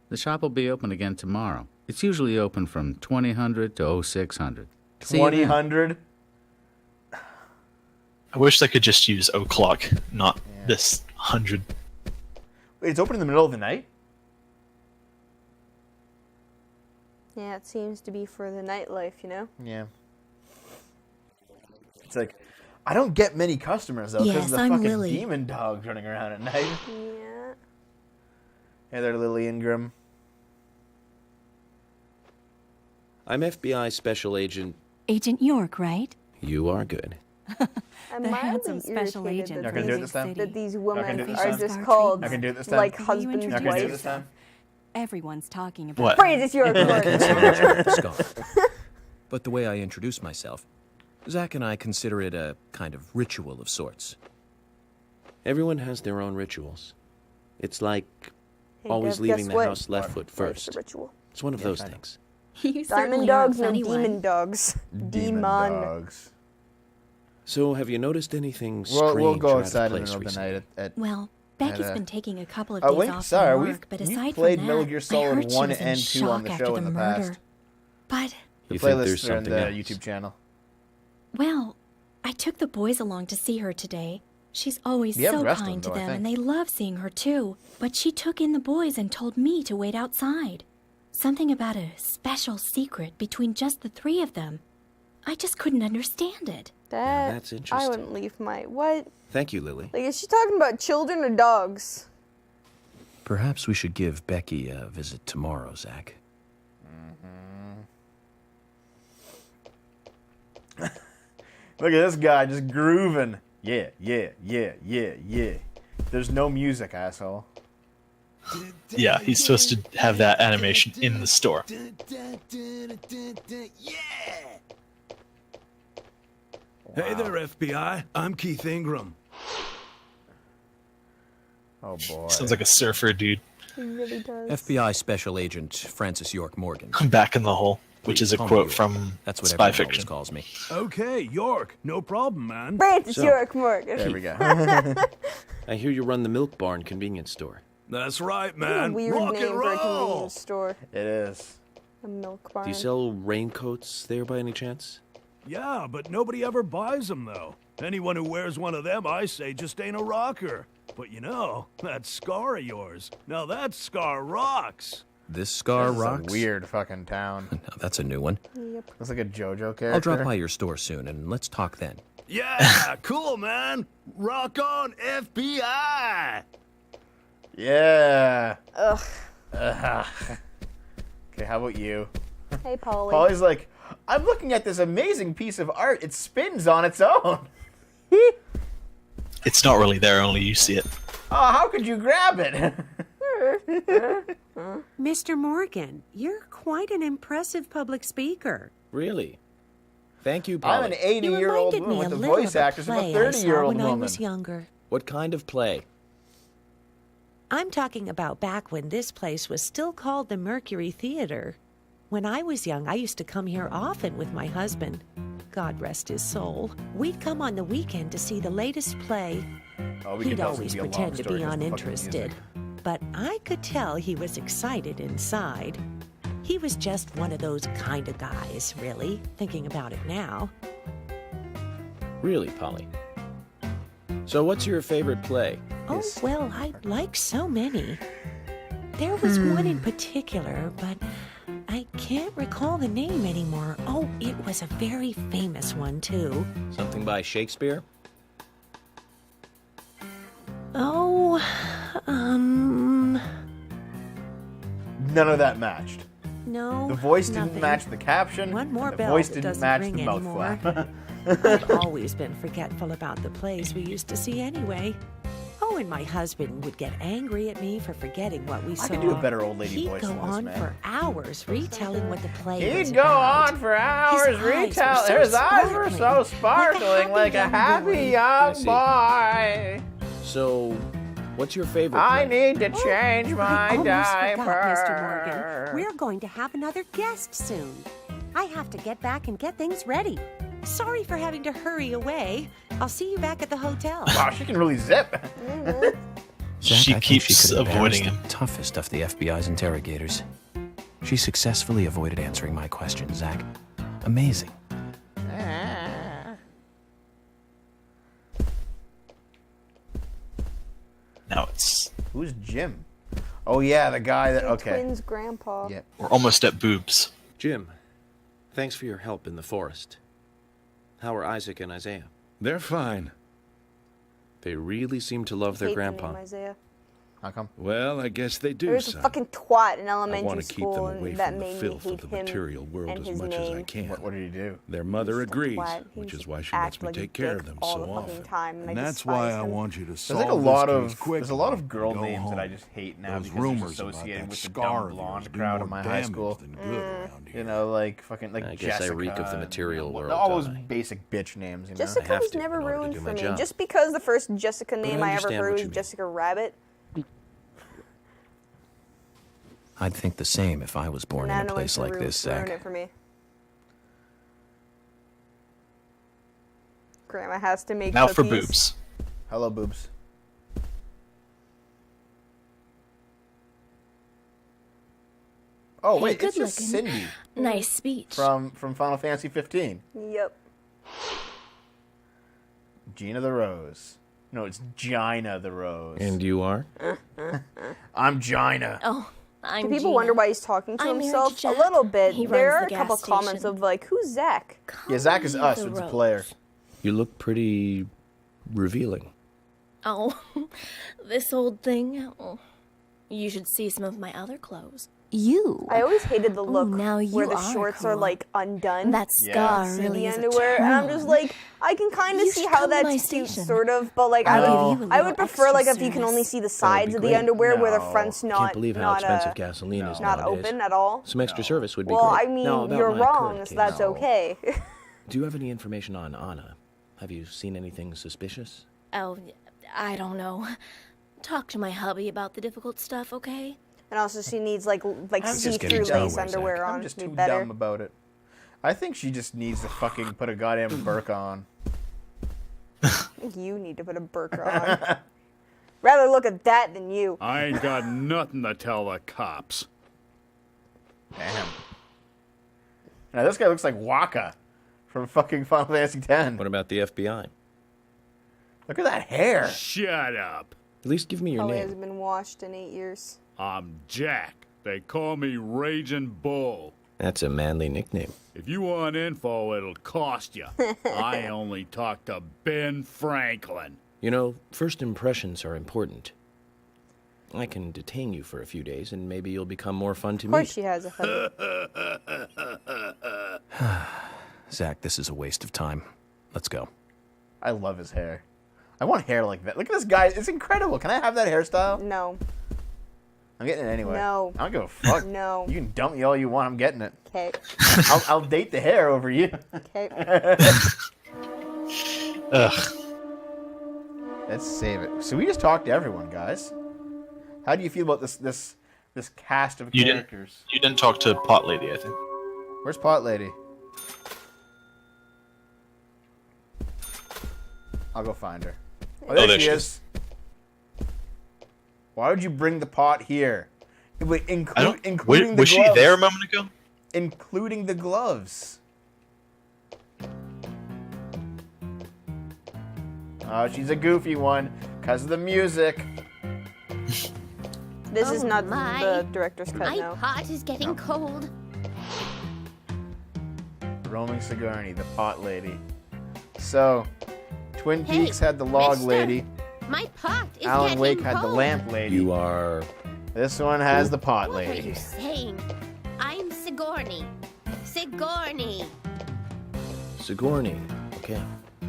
The shop will be open again tomorrow. It's usually open from 2000 to 0600. See you then. 2000? I wish I could just use o'clock, not this 100. Wait, it's open in the middle of the night? Yeah, it seems to be for the nightlife, you know? Yeah. It's like, I don't get many customers, though, because Yes, of the I'm fucking Lily. demon dogs running around at night. Yeah. Hey there, Lily Ingram. I'm FBI Special Agent. Agent York, right? You are good. I'm The mildly handsome special irritated agent that Y'all can do it these- this time? That these Y'all women can do it this are time? just called I can do it this time? like Can you husband Y'all and can do it wife. this time? Everyone's talking about What? Francis York Morgan. Scar. But the way I introduce myself, Zach and I consider it a kind of ritual of sorts. Everyone has their own rituals. It's like Hey, always Dev, leaving guess the what? house left foot What's first. the ritual? It's one of Yes, those I know. things. You Diamond certainly are a dogs, no funny demon one. dogs. Demon dogs. So, have you noticed anything strange We'll go or out of outside in the place middle of the recently? night at Well, Becky's at, been taking a couple of Oh, days wait, off sorry, from we've work, but we've aside played from Metal that, Gear I Solid heard she 1 was in and 2 on shock the after show the in the murder. past. But, The You think there's playlists are on something the else? YouTube channel. well, I took the boys along to see her today. She's always You have so the rest of kind them, to though, I them, and think. they love seeing her too. But she took in the boys and told me to wait outside. Something about a special secret between just the three of them. I just couldn't understand it. that's I interesting. wouldn't leave my what? Thank you, Lily. Like, is she talking about children or dogs? Perhaps we should give Becky a visit tomorrow, Zach. Look at this guy just grooving. Yeah, yeah, yeah, yeah, yeah. There's no music, asshole. Yeah, he's supposed to have that animation in the store. Hey there, FBI. I'm Keith Ingram. Oh boy. Sounds like a surfer dude. He really does. FBI Special Agent Francis York Morgan. I'm back in the hole, which is a Call me quote York. from That's what Spy everyone always Fiction. calls me. Okay, York. No problem, man. Francis So- York Morgan. There we go. I hear you run the Milk Barn convenience store. That's right, What a man. weird Rock name and for a roll. convenience store. It is. A milk barn. Do you sell raincoats there by any chance? Yeah, but nobody ever buys them, though. Anyone who wears one of them, I say, just ain't a rocker. But you know, that scar of yours. Now that scar rocks. This Scar This is a rocks? weird fucking town. Now, that's a new one. Yep. Looks like a JoJo character. I'll drop by your store soon, and let's talk then. Yeah, cool, man. Rock on, FBI. Yeah. Ugh. Okay, how about you? Hey, Polly. Polly's like, I'm looking at this amazing piece of art. It spins on its own. It's not really there, only you see it. Oh, how could you grab it? Mr. Morgan, you're quite an impressive public speaker. Really? Thank you, I'm Polly. an 80-year-old Reminded woman me with a the little voice of a actors of a play I saw 30-year-old when woman. I was younger. What kind of play? I'm talking about back when this place was still called the Mercury Theater. When I was young, I used to come here often with my husband. God rest his soul. We'd come on the weekend to see the latest play. Oh, we can He'd tell it's always gonna be a long pretend to story be 'cause of the fucking uninterested. music. but I could tell he was excited inside. He was just one of those kind of guys, really, thinking about it now. Really, Polly? So what's your favorite play? Oh, well, I like so many. There was one in particular, but I can't recall the name anymore. Oh, it was a very famous one, too. Something by Shakespeare? Oh, None of that matched. no. The voice didn't nothing. match the caption. One more the bell voice that didn't doesn't match ring the mouth anymore. flap. I've always been forgetful about the plays we used to see anyway. Oh, and my husband would get angry at me for forgetting what we saw. I could do a better old lady He'd voice go than this, on man. for hours retelling what the play was He'd go about. on for hours retelling. His eyes were so sparkling, like a happy young boy. So, what's your favorite I play? need to change my I almost diaper. forgot, Mr. Morgan. We're going to have another guest soon. I have to get back and get things ready. Sorry for having to hurry away. I'll see you back at the hotel. Wow, she can really zip. Zach, She I think keeps she could have avoiding embarrassed him. the toughest of the FBI's interrogators. She successfully avoided answering my questions, Zach. Amazing. Now it's... Who's Jim? Oh yeah, the guy that. Okay. Twins' grandpa. Yeah. We're almost at boobs. Jim, thanks for your help in the forest. How are Isaac and Isaiah? They're fine. They really seem to love their Hate the grandpa. name Isaiah. How come? Well, I guess they do, There was a son. fucking twat in I elementary want to keep school, them away and that from the made me filth hate of the him material world and as his much as I name. can. What did he do? Their mother agrees, twat. He which just is why she act lets me like a take care dick of them all so the fucking often. time, and I And that's why despise I him. want you to There's solve like a lot this of case quickly. there's a lot of girl Go names that I home. just hate now Those because rumors they're about associated that with the scar dumb of yours blonde do crowd more in my high damage school. than good around here. You know, like fucking like I guess Jessica. I reek of the material and, world, all don't those I? basic bitch names. You know? Jessica was never in order to ruined do for my me. job. Just because the first Jessica name I ever understand heard what was you mean. Jessica Rabbit. I'd think the same if I was born and I in a know place it's like ruin this, Zach. it for me. Grandma has to make Now cookies. for boobs. Hello, boobs. Oh Hey, wait, good it's just looking. Cindy Nice speech. from Final Fantasy 15. Yep. Gina the Rose. No, it's Gina the Rose. And you are? I'm Gina. Oh, I'm Do people Gina. wonder why he's talking to I'm married himself? to A Jack. little bit. He There runs are the a couple gas comments station. of like, who's Zach? Yeah, Zach is us. the It's a Rose. player. You look pretty revealing. Oh, this old thing. Oh, you should see some of my other clothes. You? I always hated the look now you where the are shorts are cool. like undone. That scar See really the is a underwear, and I'm just turn-on. like, I can kind of You see should how come to my that's cute, station. sort of, but like I'll give you a I little would prefer extra like if you can only service. see the sides be of the great. underwear where the No. front's not Can't believe how not expensive gasoline is not nowadays. open at all. Some extra service would be Well, great. I mean, Now, about you're my wrong, current so that's case. okay. Do you have any information on Anna? Have you seen anything suspicious? Oh, I don't know. Talk to my hubby about the difficult stuff, okay? And also, she needs like I'm just see-through getting dumb, lace Zach. underwear on. I'm just Be too better. dumb about it. I think she just needs to fucking put a goddamn burqa on. I think you need to put a burqa on. Rather look at that than you. I ain't got nothing to tell the cops. Damn. Now this guy looks like Waka from fucking Final Fantasy X. What about the FBI? Look at that hair. Shut up. At least give me your Probably name. hasn't been washed in 8 years. I'm Jack. They call me Raging Bull. That's a manly nickname. If you want info, it'll cost you. I only talk to Ben Franklin. You know, first impressions are important. I can detain you for a few days, and maybe you'll become more fun to Of course meet. she has a hubby. Zach, this is a waste of time. Let's go. I love his hair. I want hair like that. Look at this guy. It's incredible. Can I have that hairstyle? No. I'm getting it anyway. No. I don't give a fuck. No. You can dump me all you want. I'm getting it. Okay. I'll date the hair over you. Okay. Ugh. Let's save it. So we just talked to everyone, guys. How do you feel about this cast of characters? You didn't talk to Pot Lady, I think. Where's Pot Lady? I'll go find her. Oh, there she is. Why would you bring the pot here? Wait, including the was gloves. she there a moment ago? Including the gloves. Oh, she's a goofy one because of the music. This is not my. the director's cut My now. pot is getting cold. Roaming Sigourney, the pot lady. So, Twin Hey, Peaks had the log mister, lady. My pot is Alan getting Wake had the cold. lamp lady. You are. This one has the pot What are lady. you saying? I'm Sigourney. Sigourney. Sigourney. Okay.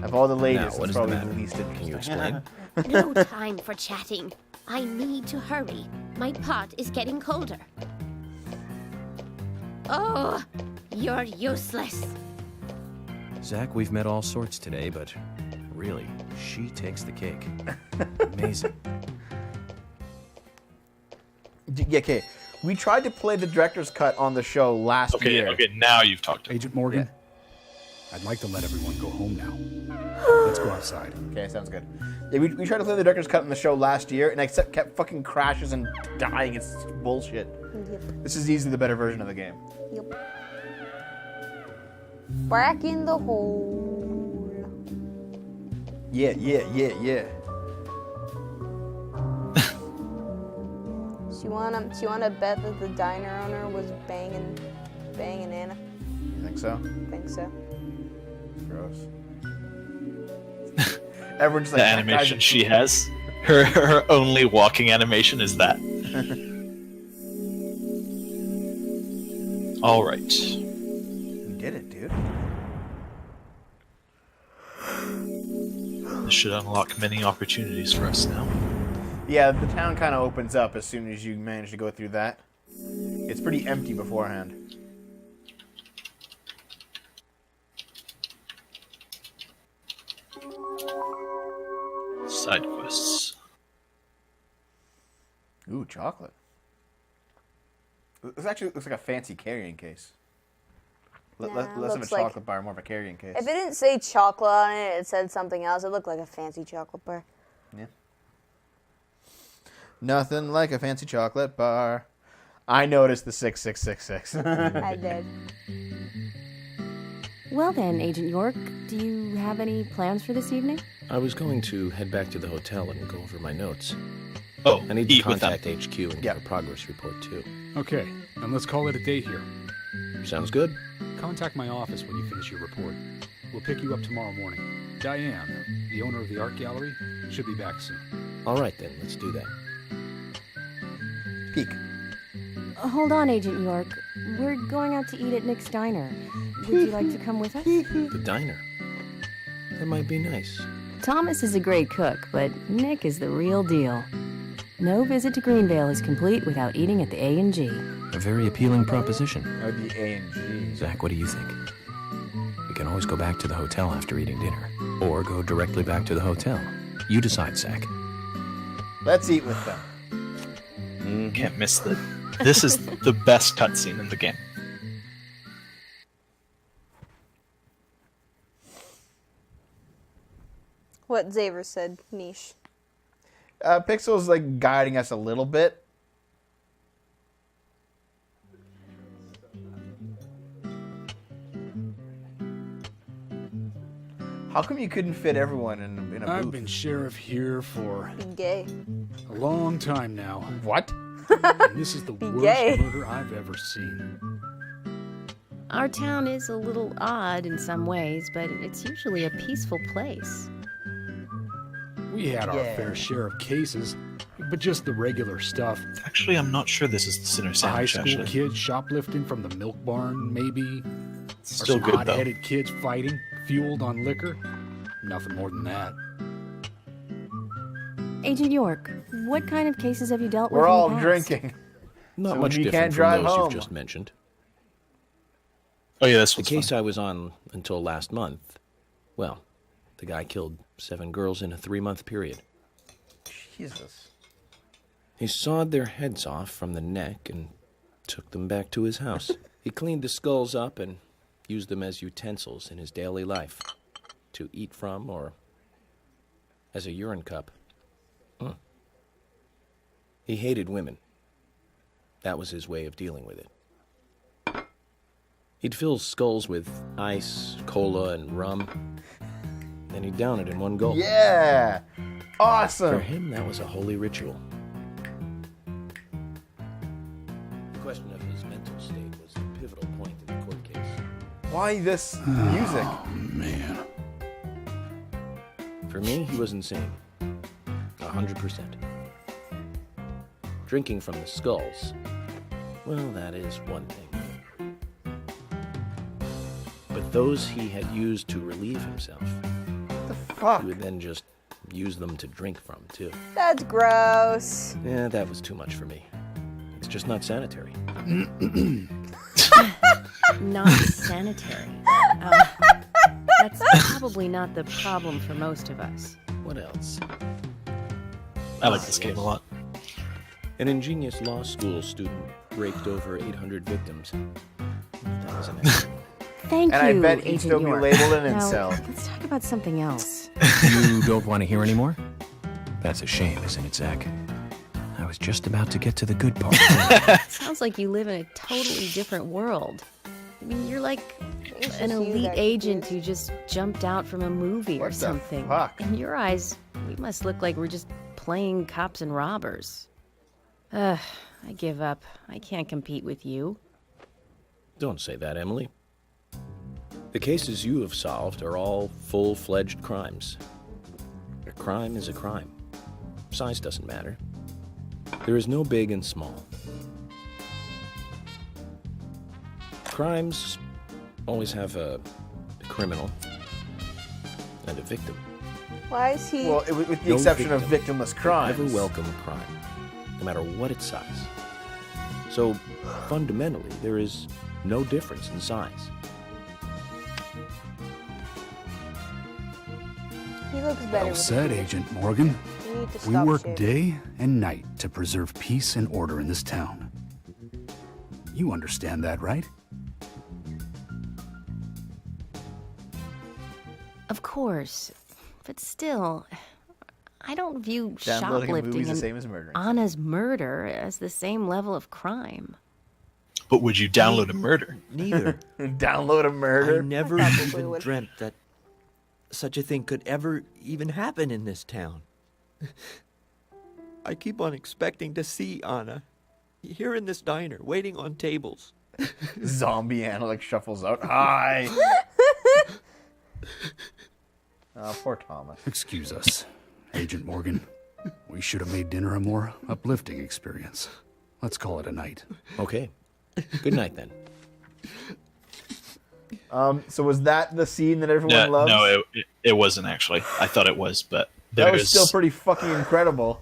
Of all the ladies, Now, it's what is the probably matter? the least interesting. Can you explain? No time for chatting. I need to hurry. My pot is getting colder. Oh, you're useless. Zach, we've met all sorts today, but really, she takes the cake. Amazing. Yeah, okay. We tried to play the director's cut on the show last year. Okay, now you've talked to Agent Morgan, I'd like to let everyone go home now. Let's go outside. Okay, sounds good. Yeah, we tried to play the director's cut on the show last year, and I kept fucking crashes and dying. It's bullshit. Yep. This is easily the better version of the game. Yep. Back in the hole. Yeah. So you wanna bet that the diner owner was banging Anna? You think so? Think so. Gross. Everyone's like, The "That animation guy's a she fool." has, her only walking animation is that. All right. We did it, dude. This should unlock many opportunities for us now. Yeah, the town kind of opens up as soon as you manage to go through that. It's pretty empty beforehand. Side quests. Ooh, chocolate. This actually looks like a fancy carrying case. Less of a looks like- chocolate bar, more of a carrying case. If it didn't say chocolate on it, it said something else. It looked like a fancy chocolate bar. Yeah. Nothing like a fancy chocolate bar. I noticed the 6666. I did. Well then, Agent York, do you have any plans for this evening? I was going to head back to the hotel and go over my notes. Oh, I need to eat with them. contact HQ and get a progress report too. Okay, and let's call it a day here. Sounds good. Contact my office when you finish your report. We'll pick you up tomorrow morning. Diane, the owner of the art gallery, should be back soon. All right then, let's do that. Peek. Hold on, Agent York. We're going out to eat at Nick's Diner. Would you like to come with us? The diner. That might be nice. Thomas is a great cook, but Nick is the real deal. No visit to Greenvale is complete without eating at the A&G. A very appealing proposition. Oh, the A&G. Zach, what do you think? We can always go back to the hotel after eating dinner. Or go directly back to the hotel. You decide, Zach. Let's eat with them. Can't miss the. This is the best cutscene in the game. What Xaver said, niche. Pixel's like guiding us a little bit. How come you couldn't fit everyone in a booth? I've been sheriff here for Be gay. a long time now. What? And this is the Be worst gay. murder I've ever seen. Our town is a little odd in some ways, but it's usually a peaceful place. We had our Yeah. fair share of cases, but just the regular stuff. Actually, I'm not sure this is the Sinner A high Sandwich, school actually. kid shoplifting from the milk barn, maybe. It's Or still some good, though. hot-headed kids fighting, fueled on liquor. Nothing more than that. Agent York, what kind of cases have you dealt with We're in the all past? drinking. Not So much we different can't from drive those home. you've just mentioned. Oh yeah, this The one's case fun. I was on until last month. Well, the guy killed 7 girls in a 3-month period. Jesus. He sawed their heads off from the neck and took them back to his house. He cleaned the skulls up and used them as utensils in his daily life. To eat from or as a urine cup. He hated women. That was his way of dealing with it. He'd fill skulls with ice, cola, and rum, and he'd down it in one gulp. Yeah! Awesome! For him, that was a holy ritual. The question of his mental state was the pivotal point in the court case. Why this music? Oh, man. For me, he was insane. 100%. Drinking from the skulls, well, that is one thing. But those he had used to relieve himself, the fuck? He would then just use them to drink from, too. That's gross. Yeah, that was too much for me. It's just not sanitary. Not sanitary. That's probably not the problem for most of us. What else? I like this game a lot. An ingenious law school student raped over 800 victims. That was an accident. Thank And you, I bet he'd Agent still be York. labeled an Now, incel. let's talk about something else. You don't want to hear anymore? That's a shame, isn't it, Zach? I was just about to get to the good part. Sounds like you live in a totally different world. I mean, you're like It's an just you elite that agent confused. who just jumped out from a movie or What the something. fuck? In your eyes, we must look like we're just playing cops and robbers. Ugh, I give up. I can't compete with you. Don't say that, Emily. The cases you have solved are all full-fledged crimes. A crime is a crime. Size doesn't matter. There is no big and small. Crimes always have a criminal and a victim. Why is he? Well, with the No exception of victim victimless will crimes. ever welcome a crime, no matter what its size. So, fundamentally, there is no difference in size. He looks better. Well with said, the beard. Agent Morgan. You need to We stop work shaving. day and night to preserve peace and order in this town. You understand that, right? Of course. But still, I don't view Downloading a movie's shoplifting the and same as murdering. Anna's murder as the same level of crime. But would you download a murder? Neither. Download a murder? I never I probably even would. dreamt that such a thing could ever even happen in this town. I keep on expecting to see Anna here in this diner, waiting on tables. Zombie Anna like shuffles out. Hi. Oh, poor Thomas. Excuse us, Agent Morgan. We should have made dinner a more uplifting experience. Let's call it a night. Okay. Good night, then. So was that the scene that everyone loves? No, it wasn't actually. I thought it was, but That was still pretty fucking incredible.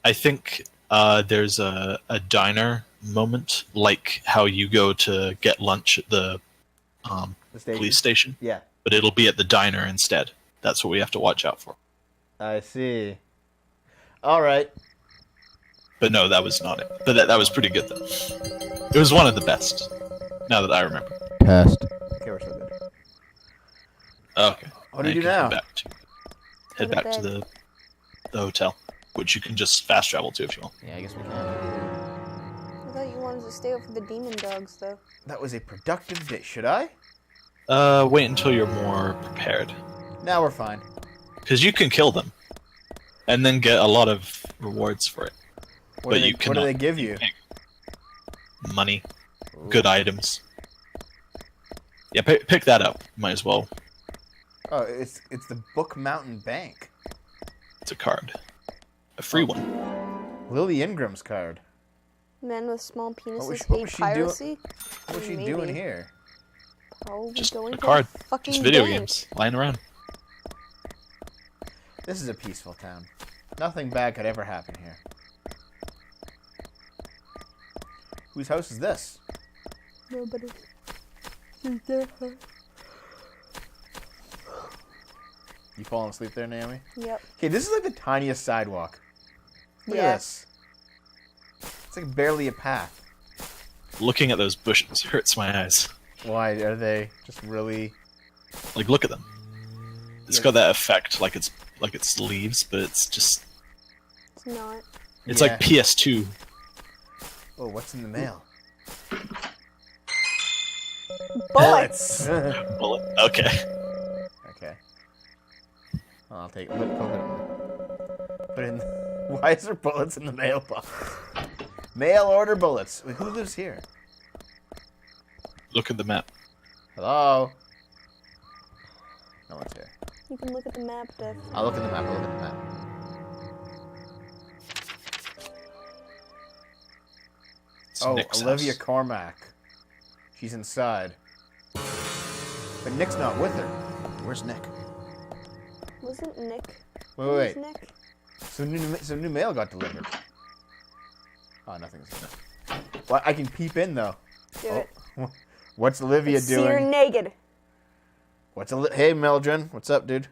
I think there's a diner moment, like how you go to get lunch at the station? police station. Yeah. But it'll be at the diner instead. That's what we have to watch out for. I see. All right. But no, that was not it. But that was pretty good, though. It was one of the best, now that I remember. Test. Okay, we're still good. Okay. What do you you do can now? Head back to the hotel, which you can just fast travel to if you want. Yeah, I guess we can. I thought you wanted to stay up for the demon dogs, though. That was a productive day. Should I? Wait until you're more prepared. Now we're fine. Because you can kill them, and then get a lot of rewards for it. What do they give you? Money, good items. Yeah, pick that up. Might as well. Oh, it's the Book Mountain Bank. It's a card, a free one. Lily Ingram's card. Men with small penises what hate was she piracy. What was she Maybe. doing here? Probably Just going a to card. fucking Just video bank. games lying around. This is a peaceful town. Nothing bad could ever happen here. Whose house is this? Nobody. You falling asleep there, Naomi? Yep. Okay, this is like the tiniest sidewalk. Look Yeah. at this. It's like barely a path. Looking at those bushes hurts my eyes. Why are they just really? Like, look at them. It's got that effect, like it's leaves, but it's just It's not. It's Yeah. like PS2. Oh, what's in the mail? Bullets. Bullet. Okay. Okay. Well, I'll take it. Put in. Why is there bullets in the mailbox? Mail order bullets. Wait, who lives here? Look at the map. Hello? No one's here. You can look at the map, Dev. I'll look at the map. I'll look at the map. It's Oh, Nick's Olivia house. Cormack. She's inside. But Nick's not with her. Where's Nick? Wasn't Nick? Wait, Where's wait. Nick? So new mail got delivered. Oh, nothing's in. Well, I can peep in though. Do it. What's Olivia Let's see her doing? naked. Hey, Meldrin. What's up, dude?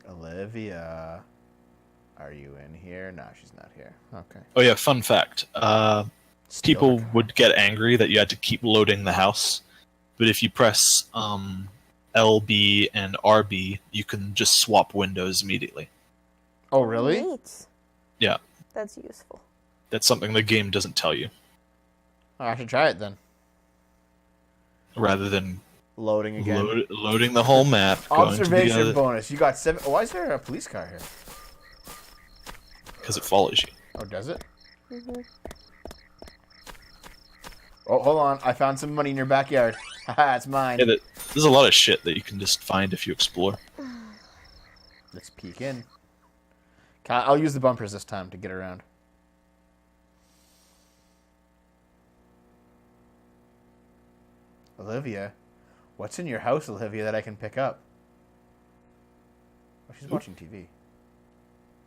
Olivia. Are you in here? No, she's not here. Okay. Oh yeah, fun fact. People would get angry that you had to keep loading the house, but if you press LB and RB, you can just swap windows immediately. Oh, really? Neat. Yeah, That's useful. that's something the game doesn't tell you. Oh, I should try it then. Rather than Loading again. loading the whole map. Observation bonus. You got 7. Why is there a police car here? Because it follows you. Oh, does it? Mm-hmm. Oh, hold on. I found some money in your backyard. Haha, it's mine. Yeah, there's a lot of shit that you can just find if you explore. Let's peek in. I'll use the bumpers this time to get around. Olivia? What's in your house, Olivia, that I can pick up? Oh, she's watching TV.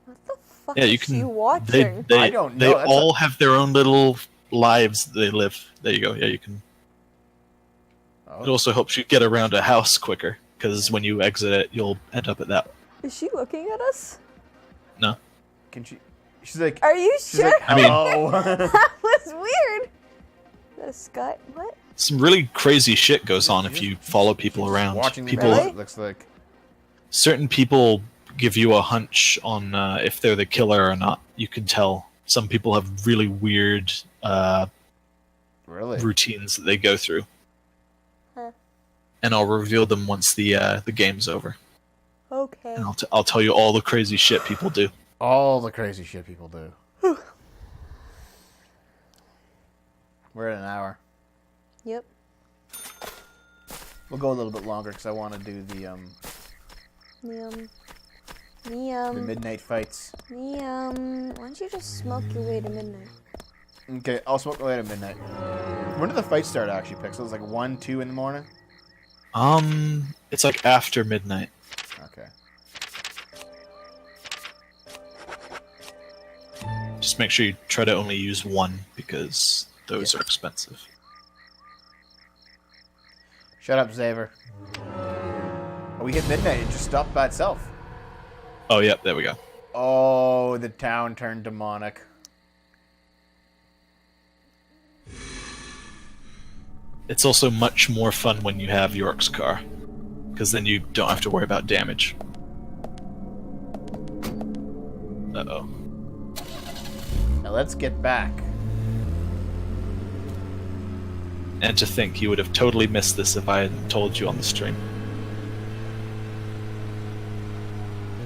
What the fuck Yeah, you is can. she watching? They I don't They know. That's all have their own little lives they live. There you go. Yeah, you can. Oh. It also helps you get around a house quicker because when you exit it, you'll end up at that. Is she looking at us? No. Can she? She's like. Are you she's sure? like, hello. That was weird. The sky. What? Some really crazy shit goes on if you follow people around. Watching the People, mail, it looks like. certain people give you a hunch on if they're the killer or not. You can tell. Some people have really weird Really? routines that they go through, Huh. and I'll reveal them once the game's over. Okay. And I'll tell you all the crazy shit people do. All the crazy shit people do. We're at an hour. Yep. We'll go a little bit longer because I want to do the the midnight fights. Why don't you just smoke your way to midnight? Okay, I'll smoke away at midnight. When do the fights start, actually, Pixel? It's like 1, 2 in the morning? It's like after midnight. Okay. Just make sure you try to only use one because those are expensive. Shut up, Xaver. Oh, we hit midnight. It just stopped by itself. Oh, yeah, there we go. Oh, the town turned demonic. It's also much more fun when you have York's car, because then you don't have to worry about damage. Uh-oh. Now let's get back. And to think you would have totally missed this if I hadn't told you on the stream.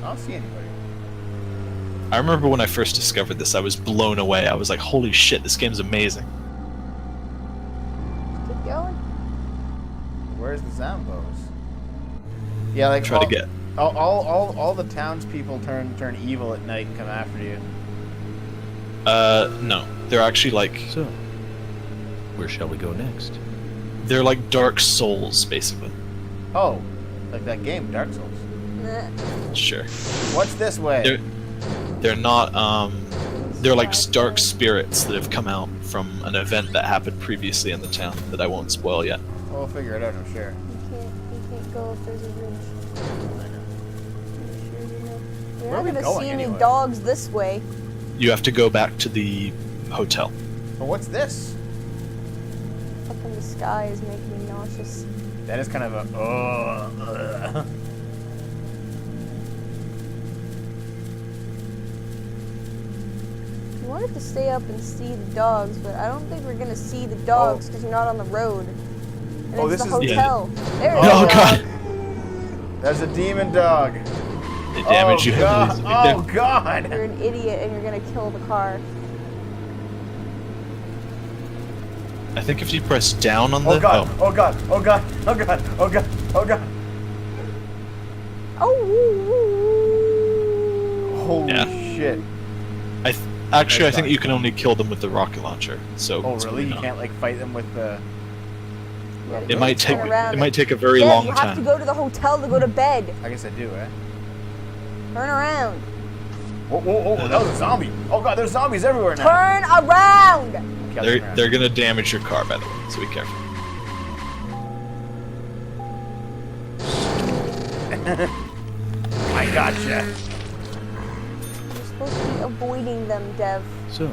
I don't see anybody. I remember when I first discovered this, I was blown away. I was like, holy shit, this game's amazing. Keep going. Where's the Zambos? Yeah, like Try to get. all the townspeople turn evil at night and come after you. No. They're actually like... So, where shall we go next? They're like dark souls, basically. Oh, like that game, Dark Souls. Nah. Sure. What's this way? They're not, they're like dark spirits that have come out from an event that happened previously in the town that I won't spoil yet. We'll figure it out, I'm sure. You can't go if there's a bridge. You're Where are not we gonna going see anyway? any dogs this way. You have to go back to the hotel. But what's this? Up in the sky is making me nauseous. That is kind of a I wanted to stay up and see the dogs, but I don't think we're gonna see the dogs because you're not on the road. And Oh, it's this the is- hotel. There it Oh is. god! There's a demon dog. They damage you. God. Oh god! You're an idiot and you're gonna kill the car. I think if you press down on the... Oh god! Oh god! Oh god! Oh god! Oh god! Oh god! Holy shit! Actually, I think you can only kill them with the rocket launcher. So. Oh it's really? You not. can't like fight them with the... It might take. Turn around. It might take a very Yeah, long you have time. to go to the hotel to go to bed. I guess I do, eh? Turn around. Whoa, whoa, whoa, that was a zombie! Oh god, there's zombies everywhere now! Turn around! They're gonna damage your car, by the way, so be careful. I gotcha! You're supposed to be avoiding them, Dev. So,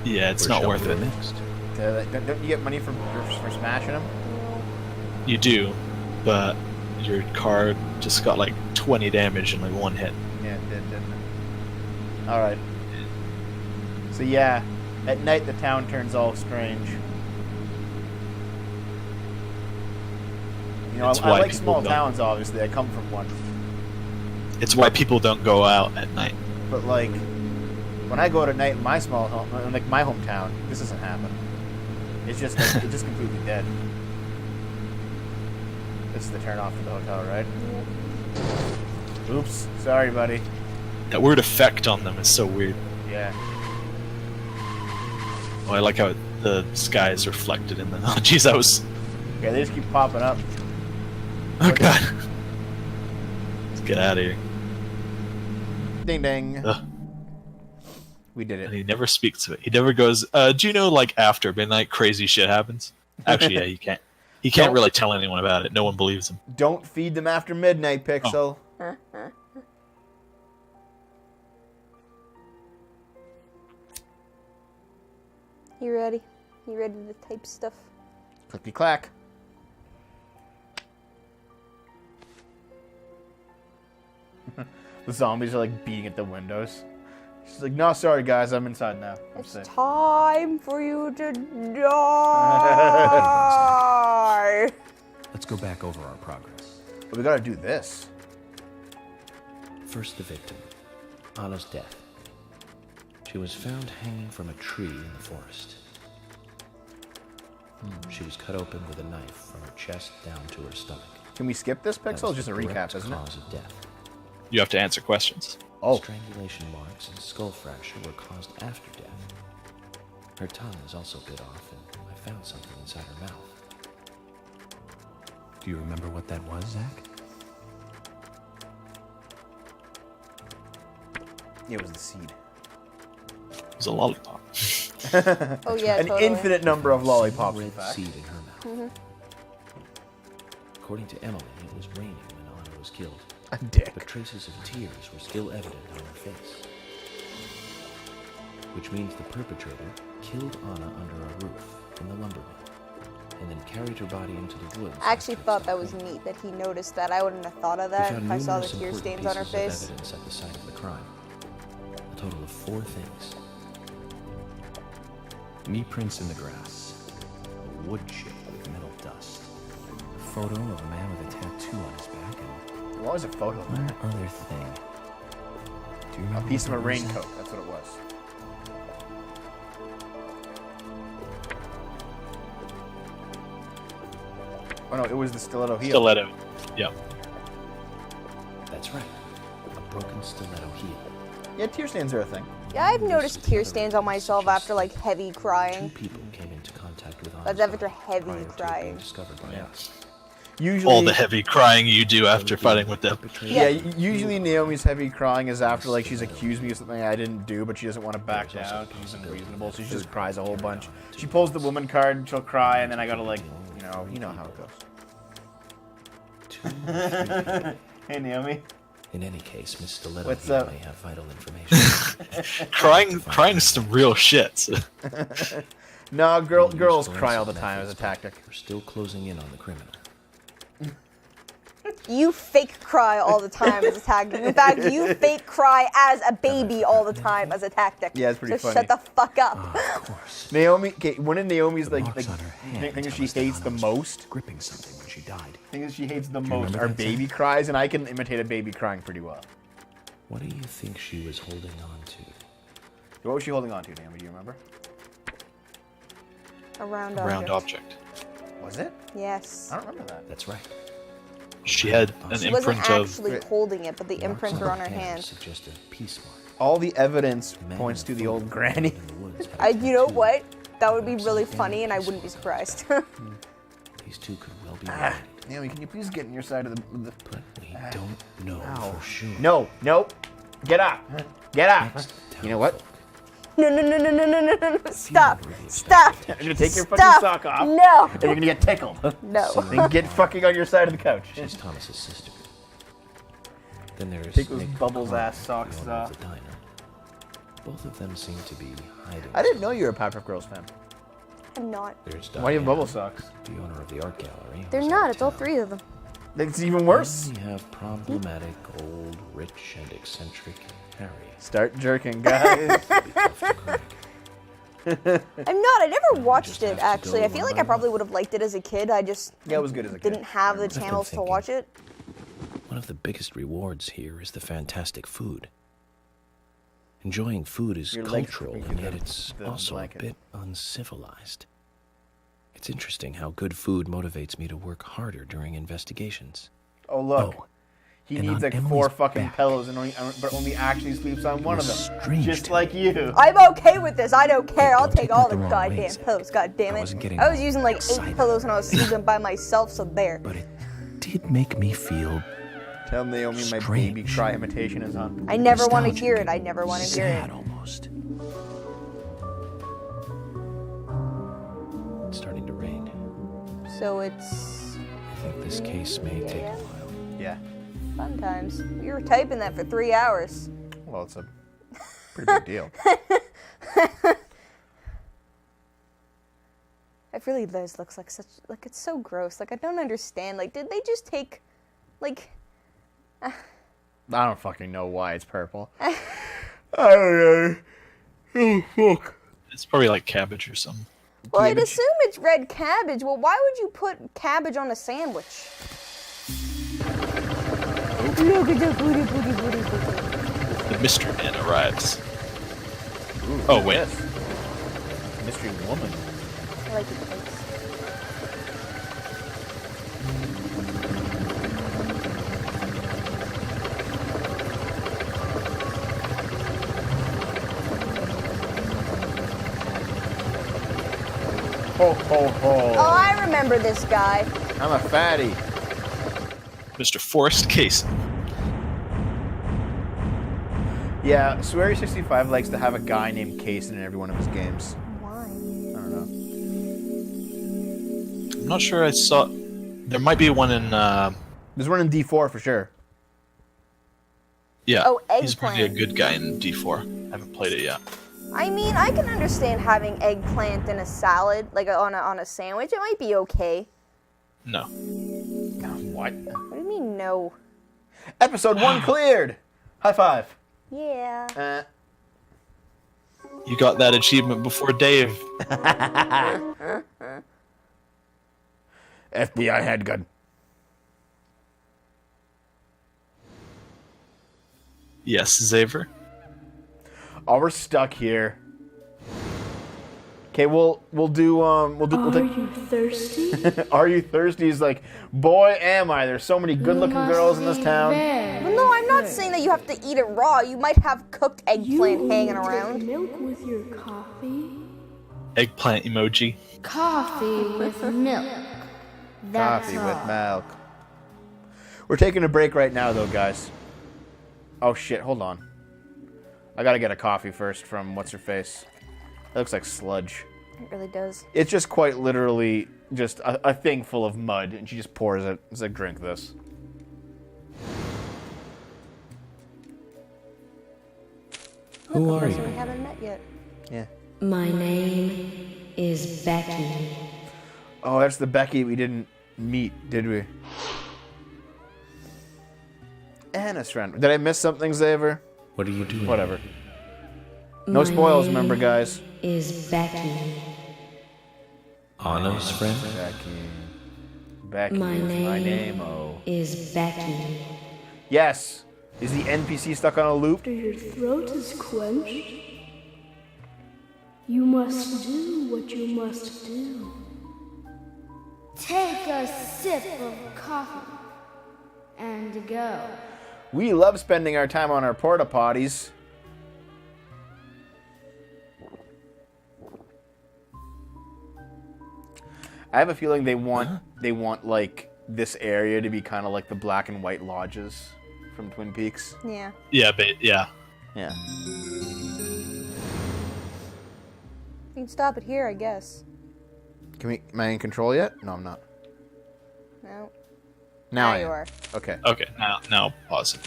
Yeah, it's where not shall worth we it. go next? Don't you get money for smashing them? You do, but your car just got like 20 damage in like one hit. Yeah, it did, didn't it? Alright. So yeah, at night the town turns all strange. You know, It's I why like people small don't- towns, obviously. I come from one. It's why people don't go out at night. But like, when I go out at night in my small home, like my hometown, this doesn't happen. It's just like, it's just completely dead. This is the turn off for the hotel, right? Oops, sorry, buddy. That word effect on them is so weird. Yeah. Oh, I like how the sky is reflected in the. Oh, jeez, that was. Okay, they just keep popping up. Oh god. Let's get out of here. Ding ding. Ugh. We did it. And he never speaks to it. He never goes, do you know, like, after midnight, crazy shit happens? Actually, yeah, he can't. He can't really tell anyone about it. No one believes him. Don't feed them after midnight, Pixel. You ready? You ready to type stuff? Clicky clack. The zombies are like beating at the windows. She's like, no, sorry guys, I'm inside now. I'm It's safe. time for you to die. Let's go back over our progress. But we gotta do this. First, the victim, Anna's death. She was found hanging from a tree in the forest. She was cut open with a knife from her chest down to her stomach. Can we skip this, That Pixel? was It's just a the recap, direct isn't it? cause of death. You have to answer questions. Oh. Strangulation marks and skull fracture were caused after death. Her tongue is also bit off, and I found something inside her mouth. Do you remember what that was, Zach? It was the seed. It was a lollipop. Oh yeah, An totally. infinite number of lollipops, in Red fact. seed in her mouth. According to Emily, it was raining when Anna was killed. A dick. But traces of tears were still evident on her face. Which means the perpetrator killed Anna under a roof in the lumber mill, and then carried her body into the woods. I actually thought that was neat that he noticed that. I wouldn't have thought of We that found if I saw the numerous tear important stains on her pieces of face. evidence at the site of the crime. A total of 4 things. Knee prints in the grass. A wood chip with metal dust. A photo of a man with a tattoo on his back, and What was a photo of one that? other thing. Do you A remember piece of what a that was, raincoat. Zach? That's what it was. Oh no, it was the stiletto heel. Stiletto. Yep. That's right. A broken stiletto heel. Yeah, tear stains are a thing. Yeah, I've noticed tear stains on myself after like heavy crying. People came into contact with That's after heavy crying. discovered by us. Usually, All the heavy crying you do after fighting with them. Yeah, usually Naomi's heavy crying is after like she's accused me of something I didn't do, but she doesn't want to back down. She's unreasonable, so she just cries a whole bunch. She pulls the woman card, and she'll cry, and then I gotta like, you know how it goes. Hey Naomi. In any case, Miss Stiletto What's heel up? may have vital information. Crying's some real shit. No, girls cry all the time as a tactic. We're still closing in on the criminal. You fake cry all the time as a tactic. In fact, you fake cry as a baby all the time as a tactic. Yeah, it's pretty so funny. shut the fuck up. Of course. Naomi, okay, one of Naomi's like marks on her hand things tell she us that hates the Anna was most. Gripping something when she died. Things she hates the you most remember are that baby thing? cries, and I can imitate a baby crying pretty well. What do you think she was holding on to? What was she holding on to, Naomi? Do you remember? A round Round object. object. Was it? Yes. I don't remember that. That's right. She had an She wasn't imprint of. actually holding it, but the imprints were on her hand. Suggest a peace mark. All the evidence points to the old granny. You know what? That would be really funny, and I wouldn't be surprised. These two could well be Ah, Naomi, can you please get in your side of the... But we don't know for sure. No, no. Get up. Get up. You know what? No. Stop. Stop. I'm going to take your Stop. fucking sock off. No. And you're going to get tickled. No. And get fucking on your side of the couch. She's Thomas's sister. Then there's Take those Nick bubbles Clark, ass socks the owner of off. the diner. Both of them seem to be hiding. I didn't know you were a Powerpuff Girls fan. I'm not. There's Why do you have bubble Diana, socks? the owner of the art gallery. They're not. It's all three of them. It's even worse. Then we have problematic, old, rich, and eccentric Harry. Start jerking, guys. I'm not. I never watched it, actually. I feel like I probably would have liked it as a kid. I just Yeah, it was good as a kid. didn't have the I've been channels to thinking. watch it. One of the biggest rewards here is the fantastic food. Enjoying food is Your legs cultural, creaking and yet the- it's the also blanket. a bit uncivilized. It's interesting how good food motivates me to work harder during investigations. Oh, look. He and needs on like Emily's 4 fucking back. pillows, and but only actually sleeps on one of them. strange Just like you. I'm okay with this. I don't care. I'll take all the the wrong goddamn ways. pillows. God damn I it. wasn't getting I was using like 8 excited. pillows when I was sleeping by myself, so there. But it did make me feel Tell Naomi my baby Strange. cry imitation is on. I never want to nostalgic, hear it. I never want to hear sad it. almost. It's starting to rain. So it's I think this case may take a while. Yeah. fun times. We were typing that for 3 hours. Well, it's a pretty big deal. It really does look like such, like it's so gross. Like I don't understand. Like did they just take, like, I don't fucking know why it's purple. I don't know. Oh, fuck. It's probably like cabbage or something. well, I'd assume it's red cabbage. Well, why would you put cabbage on a sandwich? Look at the booty, booty, booty, booty. The mystery man arrives. Ooh, Oh, wait. yes. Mystery woman. I like the face. Ho, ho, ho. Oh, I remember this guy. I'm a fatty. Mr. Forrest Casey. Yeah, Swery65 likes to have a guy named Kaysen in every one of his games. Why? I don't know. I'm not sure I saw. There might be one in. There's one in D4 for sure. Yeah, Oh, he's probably a eggplant. good guy in D4. Haven't played it yet. I mean, I can understand having eggplant in a salad, like on a sandwich. It might be okay. No. What? What do you mean no? Episode 1 cleared! High five. Yeah. You got that achievement before Dave. FBI handgun. Yes, Xavier. Oh, we're stuck here. Okay, we'll do we'll take. you thirsty? Are you thirsty? Is like, boy, am I. There's so many good-looking girls in this town. Well, no, I'm not saying that you have to eat it raw. You might have cooked eggplant hanging around. Milk with your coffee? Eggplant emoji. Coffee with milk. That's Coffee all. with milk. We're taking a break right now, though, guys. Oh shit! Hold on. I gotta get a coffee first from what's her face. That looks like sludge. It really does. It's just quite literally just a thing full of mud, and she just pours it. It's like, drink this. Who are We you? haven't met yet. Yeah. My name is Becky. Oh, that's the Becky we didn't meet, did we? Anna's friend. Did I miss something, Xavier? What are you doing? Whatever. No spoils, remember, guys. Is Becky. Anna's friend? Becky. My is my name name. Oh. is Becky. Yes. Is the NPC stuck on a loop? After your throat is quenched, you must do what you must do. Take a sip of coffee and go. We love spending our time on our porta potties. I have a feeling they want like this area to be kind of like the black and white lodges from Twin Peaks. Yeah. Yeah, yeah. Yeah. You can stop it here, I guess. Am I in control yet? No, I'm not. No. Now I you am. are. Okay. Okay, now pause it.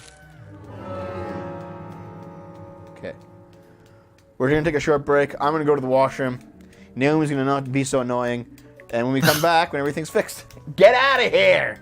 Okay. We're gonna take a short break. I'm gonna go to the washroom. Naomi's gonna not be so annoying. And when we come back, when everything's fixed, get out of here!